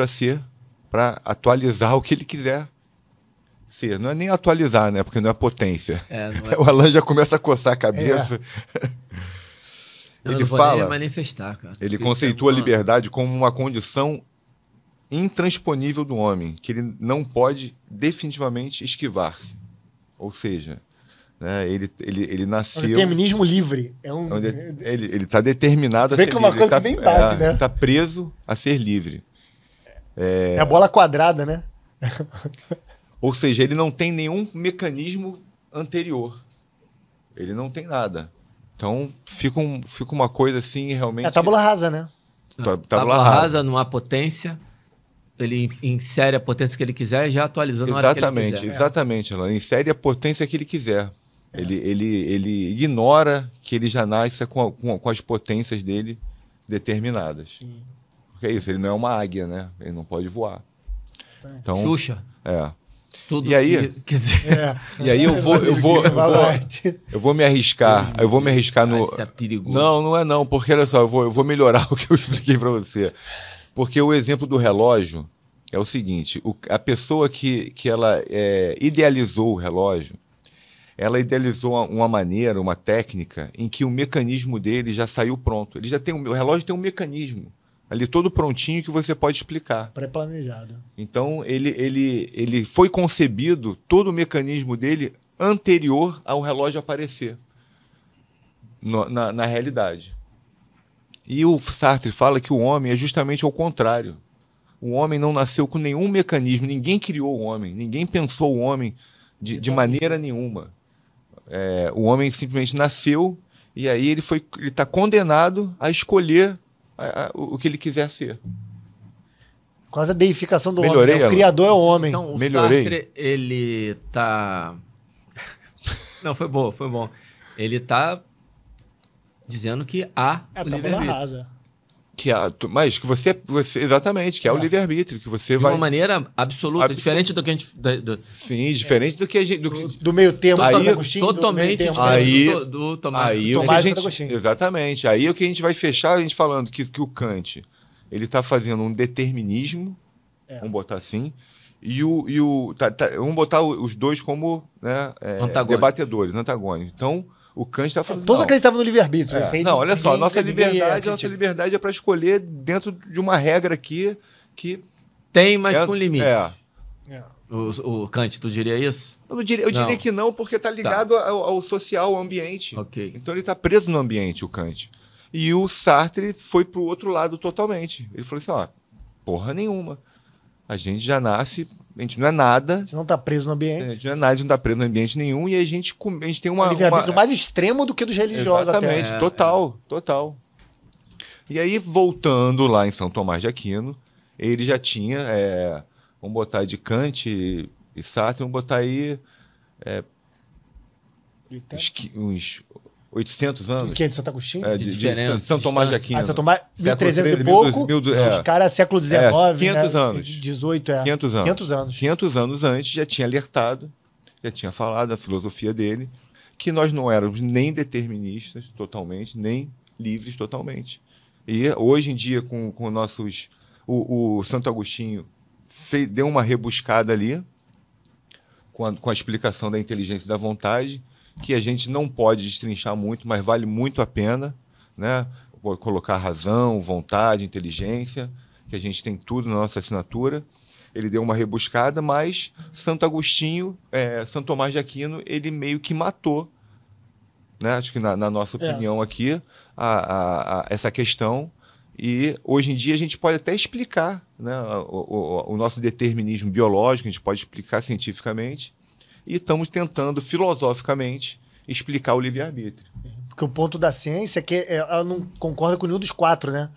para atualizar o que ele quiser ser. Não é nem atualizar, né? Porque não é potência. O Alan já começa a coçar a cabeça. Ele fala... manifestar, cara. Ele conceitua a liberdade como uma condição intransponível do homem, que ele não pode definitivamente esquivar-se. Ou seja, né, ele nasceu... O determinismo livre. Ele está determinado a ser livre. Vê que é uma coisa que nem bate, né? Ele está preso a ser livre. É a bola quadrada, né? Ou seja, ele não tem nenhum mecanismo anterior. Ele não tem nada. Então, fica uma coisa assim, realmente... É tábula rasa, né? Tábula rasa, não há potência. ele insere a potência que ele quiser e já atualizando na hora que ele quiser. Exatamente, Alan. Insere a potência que ele quiser. Ele ignora que ele já nasce com as potências dele determinadas. Sim. Porque é isso, ele não é uma águia, né? Ele não pode voar. Então, Xuxa. Tudo E aí? que quiser. E aí eu vou me arriscar. Eu vou me arriscar no. Isso é perigoso. Não é não, porque olha só, eu vou melhorar o que eu expliquei para você. Porque o exemplo do relógio é o seguinte: a pessoa que ela idealizou o relógio, ela idealizou uma maneira, uma técnica em que o mecanismo dele já saiu pronto. Ele já tem o relógio tem um mecanismo ali todo prontinho que você pode explicar. Pré-planejado. Então ele foi concebido todo o mecanismo dele anterior ao relógio aparecer na realidade. E o Sartre fala que o homem é justamente ao contrário. O homem não nasceu com nenhum mecanismo, ninguém criou o homem, ninguém pensou o homem de maneira nenhuma. O homem simplesmente nasceu e aí ele está condenado a escolher o que ele quiser ser. Quase a deificação do Melhorei, homem. Né? O criador é o homem. Então, o Melhorei. Sartre, ele tá... Não, foi bom. Ele tá dizendo que há o Tábula livre-arbítrio. rasa. Mas que você exatamente, que é o livre-arbítrio, que você De vai... uma maneira absoluta, diferente do que a gente... Sim, diferente do que a gente... Do meio termo Aí, do Agostinho. Totalmente do meio termo. Aí- do Tomás. Aí o que Tomás a de gente, Santo Agostinho. exatamente. Aí o que a gente vai fechar, a gente falando que o Kant ele está fazendo um determinismo, vamos botar assim, e vamos botar os dois como Antagônicos. debatedores, antagônicos. Então o Kant está fazendo. Todos não, acreditavam no livre-arbítrio. Isso aí não, olha só, a nossa ninguém liberdade é para escolher dentro de uma regra aqui que Tem, mas com limite. É. O Kant, tu diria isso? Eu diria Não. que não, porque está ligado ao social, ao ambiente. Ok. Então ele está preso no ambiente, o Kant. E o Sartre foi para o outro lado totalmente. Ele falou assim, porra nenhuma. A gente já nasce, a gente não é nada, Você não está preso no a ambiente. gente não é nada, a gente não está preso no ambiente nenhum, e a gente tem O uma... livre-arbítrio mais extremo do que dos religiosos Exatamente, até. total. E aí, voltando lá em São Tomás de Aquino, ele já tinha, vamos botar de Kant e Sartre, vamos botar aí uns 800 anos. De quem? De Santo Agostinho? De diferença, São Tomás de distância. Aquino. São Tomás, Século 1300 e XIII, pouco. 1200, Os caras, século XIX, 500 né? anos. 18, 500 anos. 500 anos. 500 anos antes já tinha alertado, já tinha falado da filosofia dele, que nós não éramos nem deterministas totalmente, nem livres totalmente. E hoje em dia, com nossos... O Santo Agostinho deu uma rebuscada ali, com a explicação da inteligência e da vontade, que a gente não pode destrinchar muito, mas vale muito a pena, né? Colocar razão, vontade, inteligência, que a gente tem tudo na nossa assinatura. Ele deu uma rebuscada, mas Santo Agostinho, Santo Tomás de Aquino, ele meio que matou, né? Acho que na nossa opinião aqui, essa questão. E hoje em dia a gente pode até explicar, né, o nosso determinismo biológico, a gente pode explicar cientificamente, e estamos tentando filosoficamente explicar o livre-arbítrio. Porque o ponto da ciência é que ela não concorda com nenhum dos quatro, né?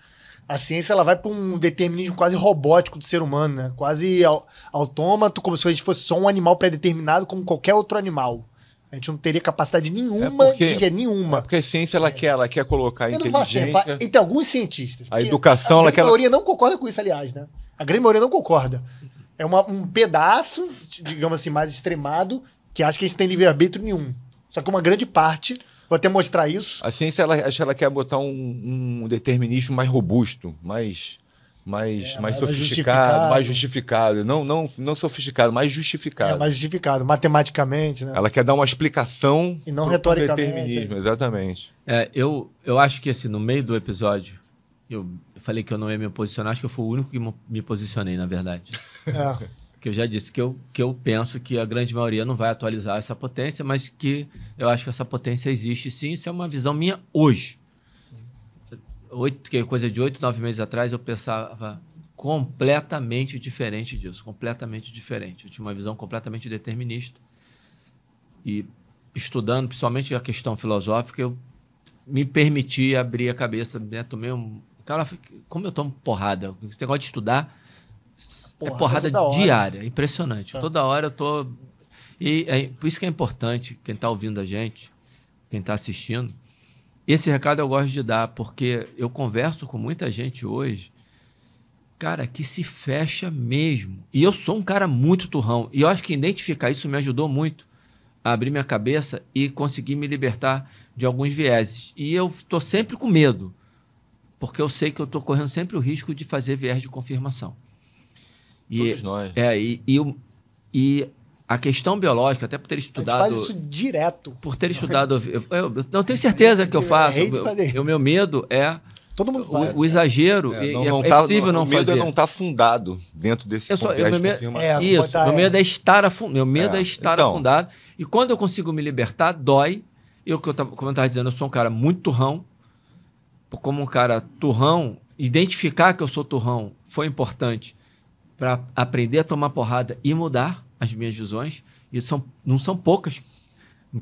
A ciência ela vai para um determinismo quase robótico do ser humano, né? Quase autômato, como se a gente fosse só um animal pré-determinado como qualquer outro animal. A gente não teria capacidade nenhuma nenhuma. Porque a ciência ela quer colocar a Eu não falo assim, inteligência... entre alguns cientistas. A educação... A grande maioria não concorda com isso, aliás, né? A grande maioria não concorda. É um pedaço, digamos assim, mais extremado, que acha que a gente tem livre-arbítrio nenhum. Só que uma grande parte, vou até mostrar isso. A ciência, ela quer botar um determinismo mais robusto, mais sofisticado, mais justificado. Não sofisticado, mais justificado. Mais justificado, matematicamente, né? Ela quer dar uma explicação e não pro retoricamente. determinismo, exatamente. Eu acho que, assim, no meio do episódio, eu falei que eu não ia me posicionar, acho que eu fui o único que me posicionei, na verdade. Que eu já disse que eu penso que a grande maioria não vai atualizar essa potência, mas que eu acho que essa potência existe sim. Isso é uma visão minha hoje. Coisa de 8, 9 meses atrás, eu pensava completamente diferente disso. Completamente diferente. Eu tinha uma visão completamente determinista. E estudando, principalmente a questão filosófica, eu me permiti abrir a cabeça. Né? Tomei Cara, como eu tomo porrada? Esse negócio de estudar... porrada toda hora. diária, impressionante. Toda hora eu tô... por isso que é importante, quem está ouvindo a gente, quem está assistindo, esse recado eu gosto de dar, porque eu converso com muita gente hoje, cara, que se fecha mesmo. E eu sou um cara muito turrão. E eu acho que identificar isso me ajudou muito a abrir minha cabeça e conseguir me libertar de alguns vieses. E eu estou sempre com medo, porque eu sei que eu estou correndo sempre o risco de fazer viés de confirmação. Todos nós. E a questão biológica, até por ter estudado... A gente faz isso direto. Por ter estudado... Eu não tenho certeza que eu faço. O meu medo é... Todo mundo faz. O exagero. É possível não fazer. O medo é não estar fundado dentro desse viés de confirmação. Isso. Meu medo é estar afundado. E quando eu consigo me libertar, dói. Como eu estava dizendo, eu sou um cara muito turrão. Como um cara turrão, identificar que eu sou turrão foi importante para aprender a tomar porrada e mudar as minhas visões. E não são poucas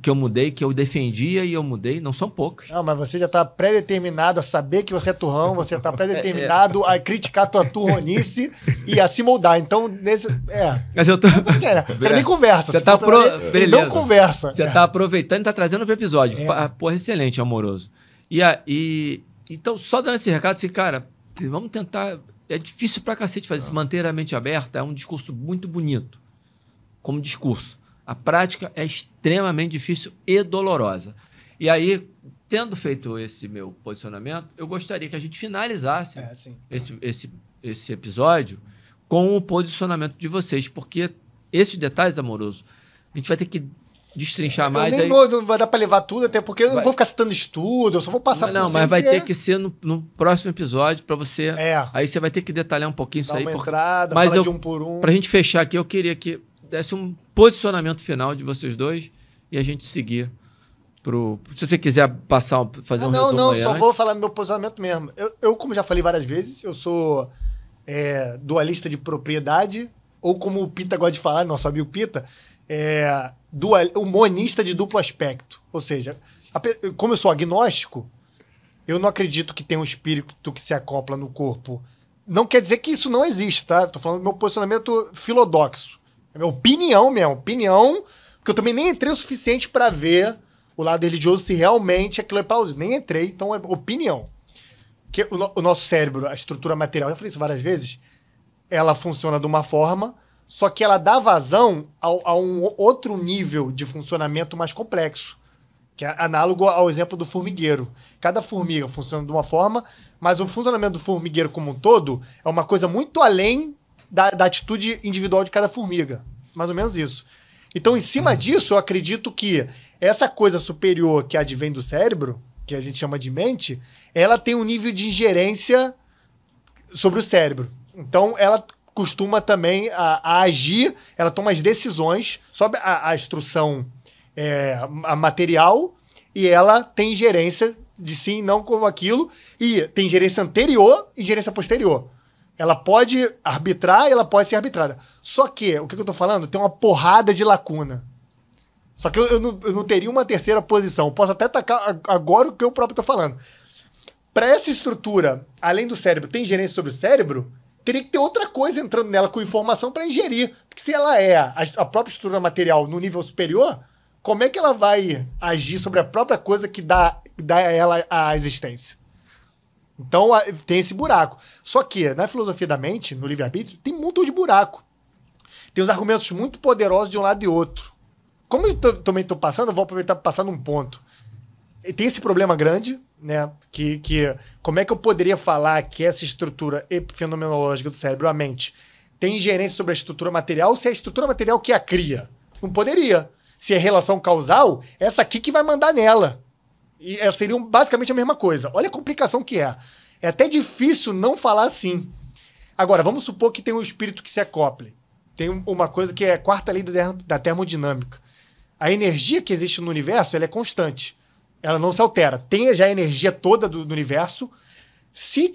que eu mudei, que eu defendia e eu mudei, não são poucas. Não, mas você já está pré-determinado a saber que você é turrão, você está pré-determinado a criticar a tua turronice e a se moldar. Então, Mas eu tô... Não nem conversa. Você tá não conversa. Você está aproveitando e está trazendo para o episódio. Porra, excelente, amoroso. Então, só dando esse recado, assim, cara, vamos tentar... É difícil pra cacete fazer isso. Manter a mente aberta é um discurso muito bonito, como discurso. A prática é extremamente difícil e dolorosa. E tendo feito esse meu posicionamento, eu gostaria que a gente finalizasse esse episódio com o posicionamento de vocês, porque esses detalhes, amoroso, a gente vai ter que destrinchar mais. Não vai dar para levar tudo, até porque eu não vou ficar citando estudo, eu só vou passar por mas vai ter que ser no próximo episódio para você. Aí você vai ter que detalhar um pouquinho isso aí. Entrada, mas de um por um. Para a gente fechar aqui, eu queria que desse um posicionamento final de vocês dois e a gente seguir se você quiser fazer um resumo. Não, só vou falar meu posicionamento mesmo. Eu, como já falei várias vezes, eu sou dualista de propriedade, ou como o Pita gosta de falar, nosso amigo Pita, o monista de duplo aspecto. Ou seja, como eu sou agnóstico, eu não acredito que tem um espírito que se acopla no corpo. Não quer dizer que isso não existe, tá? Estou falando do meu posicionamento filodoxo. É minha opinião mesmo. Porque eu também nem entrei o suficiente para ver o lado religioso se realmente aquilo é plausível. Nem entrei, então é opinião. Que o nosso cérebro, a estrutura material, já falei isso várias vezes, ela funciona de uma forma, só que ela dá vazão a um outro nível de funcionamento mais complexo, que é análogo ao exemplo do formigueiro. Cada formiga funciona de uma forma, mas o funcionamento do formigueiro como um todo é uma coisa muito além da atitude individual de cada formiga. Mais ou menos isso. Então, em cima disso, eu acredito que essa coisa superior que advém do cérebro, que a gente chama de mente, ela tem um nível de ingerência sobre o cérebro. Então, ela costuma também a agir, ela toma as decisões sobre a instrução a material, e ela tem ingerência de sim, não como aquilo, e tem ingerência anterior e ingerência posterior. Ela pode arbitrar e ela pode ser arbitrada. Só que, o que eu tô falando? Tem uma porrada de lacuna. Só que eu não teria uma terceira posição. Eu posso até atacar agora o que eu próprio tô falando. Para essa estrutura, além do cérebro, ter ingerência sobre o cérebro, teria que ter outra coisa entrando nela com informação para ingerir. Porque se ela é a própria estrutura material no nível superior, como é que ela vai agir sobre a própria coisa que dá a ela a existência? Então, tem esse buraco. Só que, na filosofia da mente, no livre-arbítrio, tem um montão de buraco. Tem os argumentos muito poderosos de um lado e outro. Como eu também estou passando, eu vou aproveitar para passar num ponto. E tem esse problema grande, né? Que como é que eu poderia falar que essa estrutura fenomenológica do cérebro, a mente, tem ingerência sobre a estrutura material se é a estrutura material que a cria? Não poderia. Se é relação causal, essa aqui que vai mandar nela. E seriam basicamente a mesma coisa. Olha a complicação que é. É até difícil não falar assim. Agora, vamos supor que tem um espírito que se acople. Tem uma coisa que é a quarta lei da termodinâmica. A energia que existe no universo, ela é constante. Ela não se altera. Tem já a energia toda do universo. Se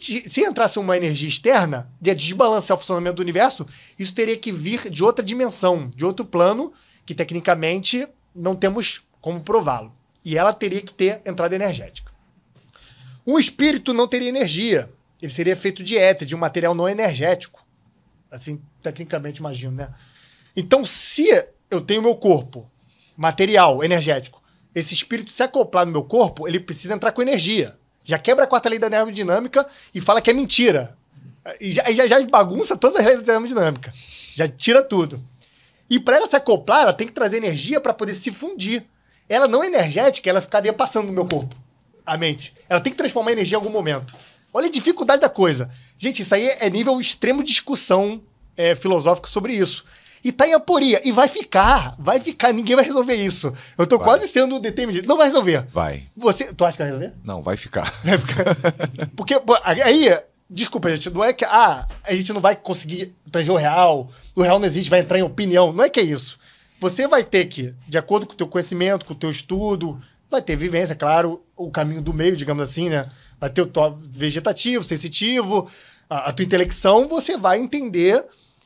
entrasse uma energia externa, ia desbalancear o funcionamento do universo, isso teria que vir de outra dimensão, de outro plano, que tecnicamente não temos como prová-lo. E ela teria que ter entrada energética. Um espírito não teria energia. Ele seria feito de éter, de um material não energético. Assim, tecnicamente, imagino, né? Então, se eu tenho meu corpo material, energético, esse espírito se acoplar no meu corpo, ele precisa entrar com energia. Já quebra a quarta lei da termodinâmica e fala que é mentira. E já bagunça todas as leis da termodinâmica. Já tira tudo. E para ela se acoplar, ela tem que trazer energia para poder se fundir. Ela não é energética, ela ficaria passando no meu corpo, a mente. Ela tem que transformar a energia em algum momento. Olha a dificuldade da coisa. Gente, isso aí é nível extremo de discussão filosófica sobre isso. E tá em aporia. E vai ficar. Ninguém vai resolver isso. Eu tô quase sendo determinado. Não vai resolver. Vai. Tu acha que vai resolver? Não, vai ficar. Vai ficar. Porque, pô, aí, desculpa, gente, não é que a gente não vai conseguir trazer o real não existe, vai entrar em opinião. Não é que é isso. Você vai ter que, de acordo com o teu conhecimento, com o teu estudo, vai ter vivência, claro, o caminho do meio, digamos assim, né? Vai ter o teu vegetativo, sensitivo, a tua intelecção, você vai entender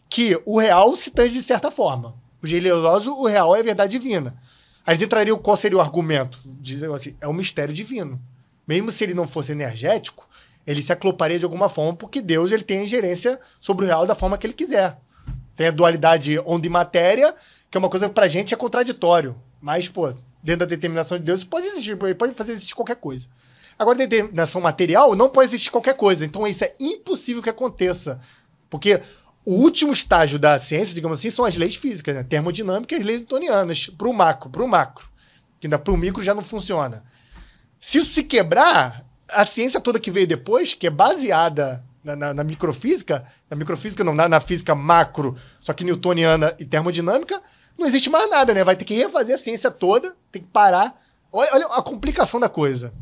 que o real se tange de certa forma. O religioso, o real é a verdade divina. Aí eles entrariam, qual seria o argumento? Dizem assim, é um mistério divino. Mesmo se ele não fosse energético, ele se acloparia de alguma forma, porque Deus ele tem a ingerência sobre o real da forma que ele quiser. Tem a dualidade onda e matéria, que é uma coisa que pra gente é contraditório. Mas, pô, dentro da determinação de Deus, pode existir, ele pode fazer existir qualquer coisa. Agora, determinação material, não pode existir qualquer coisa. Então, isso é impossível que aconteça. Porque o último estágio da ciência, digamos assim, são as leis físicas, né? Termodinâmica e as leis newtonianas, pro macro. Que ainda pro micro já não funciona. Se isso se quebrar, a ciência toda que veio depois, que é baseada na microfísica, na física macro, só que newtoniana e termodinâmica, não existe mais nada, né? Vai ter que refazer a ciência toda, tem que parar. Olha a complicação da coisa.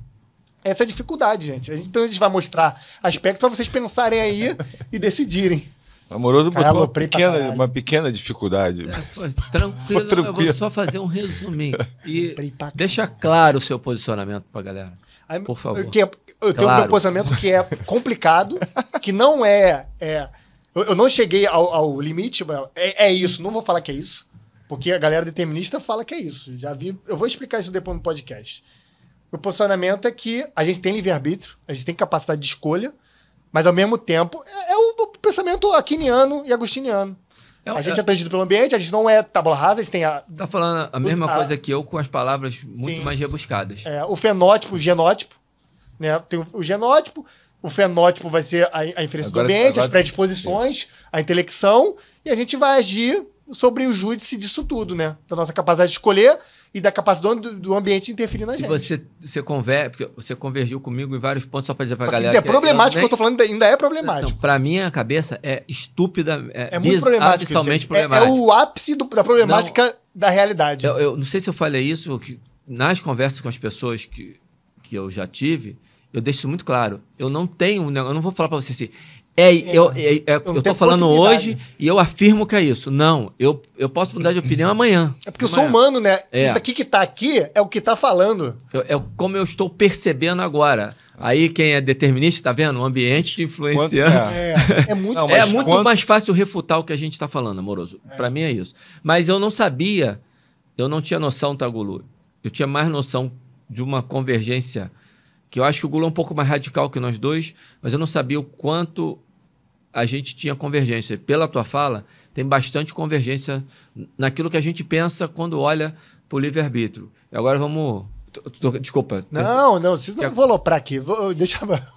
Essa é a dificuldade, gente. Então a gente vai mostrar aspectos para vocês pensarem aí e decidirem. Amoroso botou uma pequena dificuldade. Tranquilo, eu vou só fazer um resuminho. E deixa claro o seu posicionamento pra galera. Por favor. Eu tenho um posicionamento que é complicado, que não eu não cheguei ao limite, é isso, não vou falar que é isso, porque a galera determinista fala que é isso. Já vi, eu vou explicar isso depois no podcast. O posicionamento é que a gente tem livre-arbítrio, a gente tem capacidade de escolha, mas ao mesmo tempo é o pensamento aquiniano e agostiniano. A gente é atendido pelo ambiente, a gente não é tábula rasa, a gente tem Tá falando a mesma coisa que eu, com as palavras muito mais rebuscadas. O fenótipo, o genótipo, né? Tem o genótipo, o fenótipo vai ser a inferência do ambiente, as predisposições, a intelecção, e a gente vai agir sobre o júdice disso tudo, né? Da nossa capacidade de escolher e da capacidade do ambiente interferir na gente. Você convergiu comigo em vários pontos, só para dizer para a galera. Isso é problemático, que eu tô falando ainda é problemático. Então, para mim, a cabeça é estúpida, é muito problemático. Absolutamente problemático. É o ápice da problemática da realidade. Eu não sei se eu falei isso, nas conversas com as pessoas que eu já tive, eu deixo isso muito claro. Eu não vou falar para você assim, eu tô falando hoje e eu afirmo que é isso. Não, eu posso mudar de opinião amanhã. É porque eu sou humano, né? Isso aqui que tá aqui é o que tá falando. É como eu estou percebendo agora. Aí quem é determinista, tá vendo? O ambiente te influenciando. É muito, mais fácil refutar o que a gente tá falando, amoroso. Para mim é isso. Mas eu não sabia, eu não tinha noção, tá, Gulu? Eu tinha mais noção de uma convergência, que eu acho que o Gulu é um pouco mais radical que nós dois, mas eu não sabia o quanto a gente tinha convergência. Pela tua fala, tem bastante convergência naquilo que a gente pensa quando olha para o livre-arbítrio. E agora vamos... Desculpa. Não, vocês não vão aloprar aqui.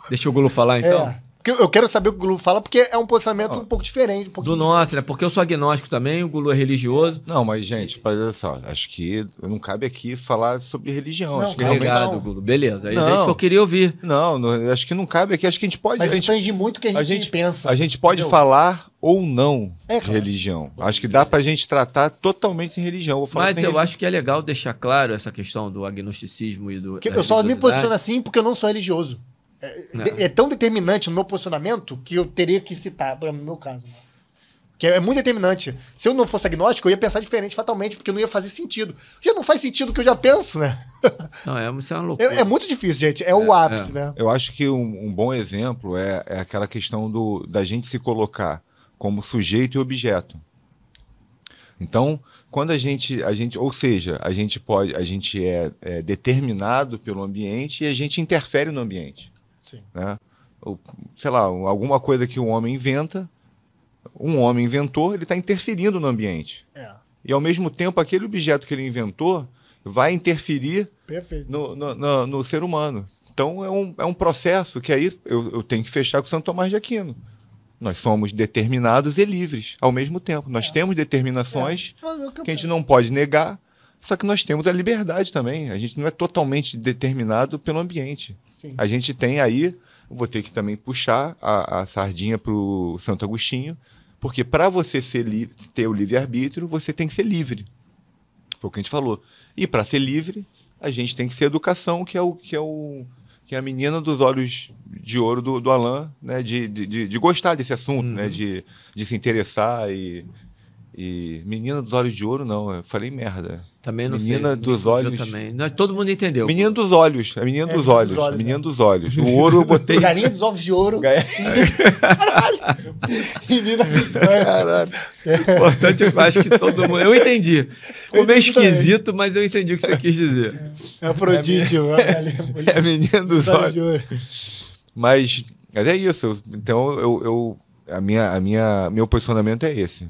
Deixa o Gulu falar, então? Porque eu quero saber o que o Gulu fala, porque é um posicionamento um pouco diferente. Do nosso, né? Porque eu sou agnóstico também, o Gulu é religioso. Não, mas, gente, olha só, acho que não cabe aqui falar sobre religião. Não, obrigado, Gulu. Beleza, aí é isso que eu queria ouvir. Não, acho que não cabe aqui, acho que a gente pode... Mas isso tange muito o que a gente pensa. A gente pode falar ou não de religião. Acho que dá pra gente tratar totalmente em religião. Mas eu acho que é legal deixar claro essa questão do agnosticismo e do... Eu só me posiciono assim porque eu não sou religioso. É tão determinante no meu posicionamento que eu teria que citar, no meu caso. Que é muito determinante. Se eu não fosse agnóstico, eu ia pensar diferente fatalmente, porque não ia fazer sentido. Já não faz sentido o que eu já penso, né? Não, isso é uma loucura. É muito difícil, gente. É o ápice, né? Eu acho que um bom exemplo é aquela questão da gente se colocar como sujeito e objeto. Então, quando a gente ou seja, a gente é determinado pelo ambiente e a gente interfere no ambiente. Sim. Né? Ou, sei lá, alguma coisa que o homem inventa, um homem inventou, ele está interferindo no ambiente. E, ao mesmo tempo, aquele objeto que ele inventou vai interferir no ser humano. Então, é um processo que aí eu tenho que fechar com Santo Tomás de Aquino. Nós somos determinados e livres ao mesmo tempo. Nós temos determinações que a gente não pode negar, só que nós temos a liberdade também. A gente não é totalmente determinado pelo ambiente. Sim. A gente tem aí, vou ter que também puxar a sardinha para o Santo Agostinho, porque para você ter o livre-arbítrio, você tem que ser livre. Foi o que a gente falou. E para ser livre, a gente tem que ser educação, que é a menina dos olhos de ouro do Alain, né? De gostar desse assunto, né? De se interessar e menina dos olhos de ouro, não, eu falei merda. Também não menina sei. Dos olhos. Também. Não, todo mundo entendeu. Menina dos olhos, é menina dos olhos. Menina dos olhos. O ouro eu botei. Galinha dos ovos de ouro. Menina dos olhos. Caralho. Importante, eu acho que todo mundo. Eu entendi. Ficou meio esquisito, mas eu entendi o que você quis dizer. É Afrodite, é menina dos olhos de ouro. Mas é isso. Então, meu posicionamento é esse.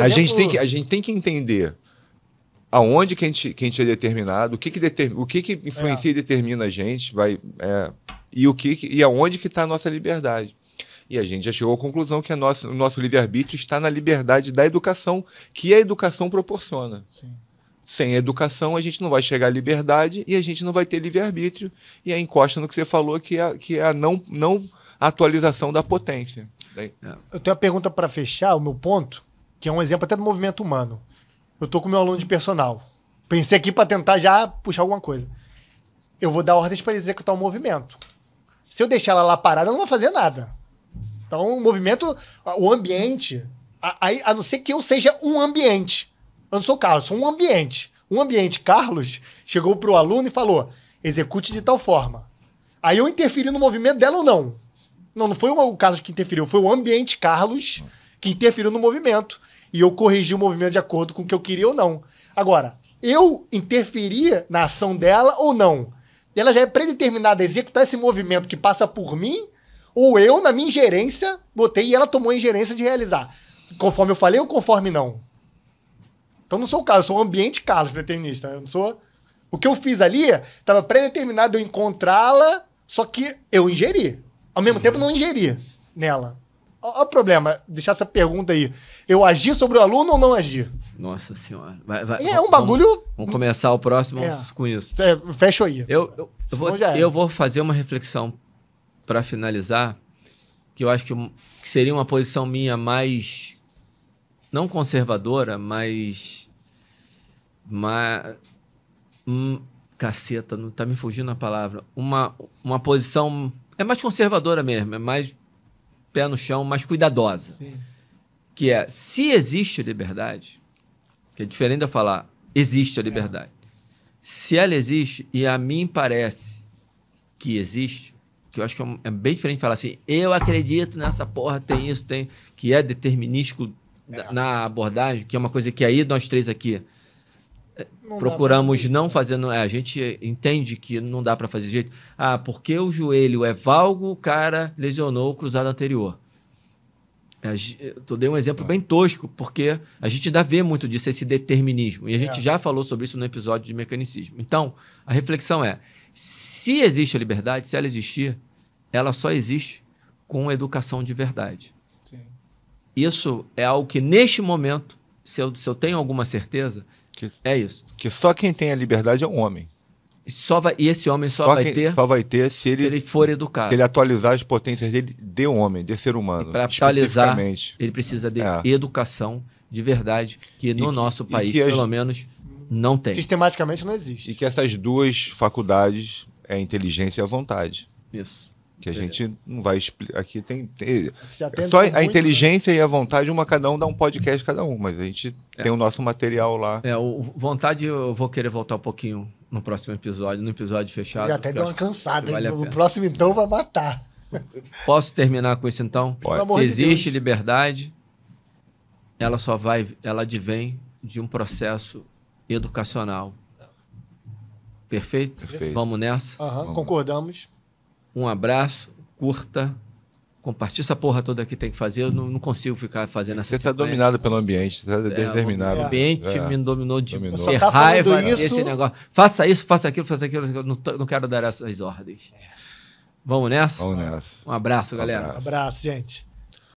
A gente tem que entender aonde que a gente é determinado, o que influencia e determina a gente, e aonde que está a nossa liberdade. E a gente já chegou à conclusão que o nosso livre-arbítrio está na liberdade da educação, que a educação proporciona. Sim. Sem educação, a gente não vai chegar à liberdade e a gente não vai ter livre-arbítrio. E aí encosta no que você falou, que é a não atualização da potência. Eu tenho uma pergunta para fechar, o meu ponto, que é um exemplo até do movimento humano. Eu tô com meu aluno de personal. Pensei aqui para tentar já puxar alguma coisa. Eu vou dar ordens para ele executar um movimento. Se eu deixar ela lá parada, ela não vai fazer nada. Então, o movimento, o ambiente, a não ser que eu seja um ambiente. Eu não sou Carlos, sou um ambiente. Um ambiente, Carlos, chegou pro aluno e falou, execute de tal forma. Aí eu interferi no movimento dela ou não? Não foi o Carlos que interferiu, foi o ambiente Carlos que interferiu no movimento. E eu corrigi o movimento de acordo com o que eu queria ou não. Agora, eu interferia na ação dela ou não? Ela já é predeterminada a executar esse movimento que passa por mim, ou eu, na minha ingerência, botei e ela tomou a ingerência de realizar. Conforme eu falei ou conforme não? Então não sou o Carlos, eu sou o ambiente Carlos determinista. Eu não sou... O que eu fiz ali estava predeterminado eu encontrá-la, só que eu ingeri. Ao mesmo tempo, não ingeri nela. Olha o problema, deixar essa pergunta aí. Eu agi sobre o aluno ou não agi? Nossa senhora. É um bagulho... Vamos começar o próximo com isso. Fecha aí. Eu vou fazer uma reflexão para finalizar, que eu acho que seria uma posição minha mais... Não conservadora, mas caceta, não tá me fugindo a palavra. Uma posição... É mais conservadora mesmo, é mais... pé no chão, mais cuidadosa. Sim. Que é, se existe liberdade, que é diferente de eu falar, existe a liberdade. Se ela existe, e a mim parece que existe, que eu acho que é bem diferente de falar assim, eu acredito nessa porra, tem isso, tem... Que é determinístico na abordagem, que é uma coisa que aí nós três aqui procuramos não fazer... a gente entende que não dá para fazer jeito. Porque o joelho é valgo, o cara lesionou o cruzado anterior. Eu dei um exemplo bem tosco, porque a gente ainda vê muito disso, esse determinismo. E a gente já falou sobre isso no episódio de mecanicismo. Então, a reflexão é, se existe a liberdade, se ela existir, ela só existe com educação de verdade. Sim. Isso é algo que, neste momento, se eu tenho alguma certeza... é isso. Que só quem tem a liberdade é um homem. E esse homem só vai ter se ele for educado. Se ele atualizar as potências dele de homem, de ser humano. Para atualizar, ele precisa de educação de verdade, que no nosso país, pelo menos, não tem. Sistematicamente não existe. E que essas duas faculdades é a inteligência e a vontade. Isso. Que a gente não vai explicar. Aqui tem só a inteligência e a vontade, cada um dá um podcast cada um, mas a gente tem o nosso material lá. Vontade eu vou querer voltar um pouquinho no próximo episódio, no episódio fechado. Já até deu uma cansada, vale o próximo então vai matar. Posso terminar com isso então? Pode. Se existe liberdade, ela advém de um processo educacional. Perfeito? Perfeito. Vamos nessa? Concordamos. Um abraço, curta, compartilha essa porra toda que tem que fazer, eu não consigo ficar fazendo essa Você está sequência. dominado pelo ambiente, você está determinado. O ambiente me dominou de Dominou. ter Só tá raiva falando isso- desse negócio. Faça isso, faça aquilo, eu não quero dar essas ordens. Vamos nessa? Vamos nessa. Um abraço, galera. abraço. Abraço, gente.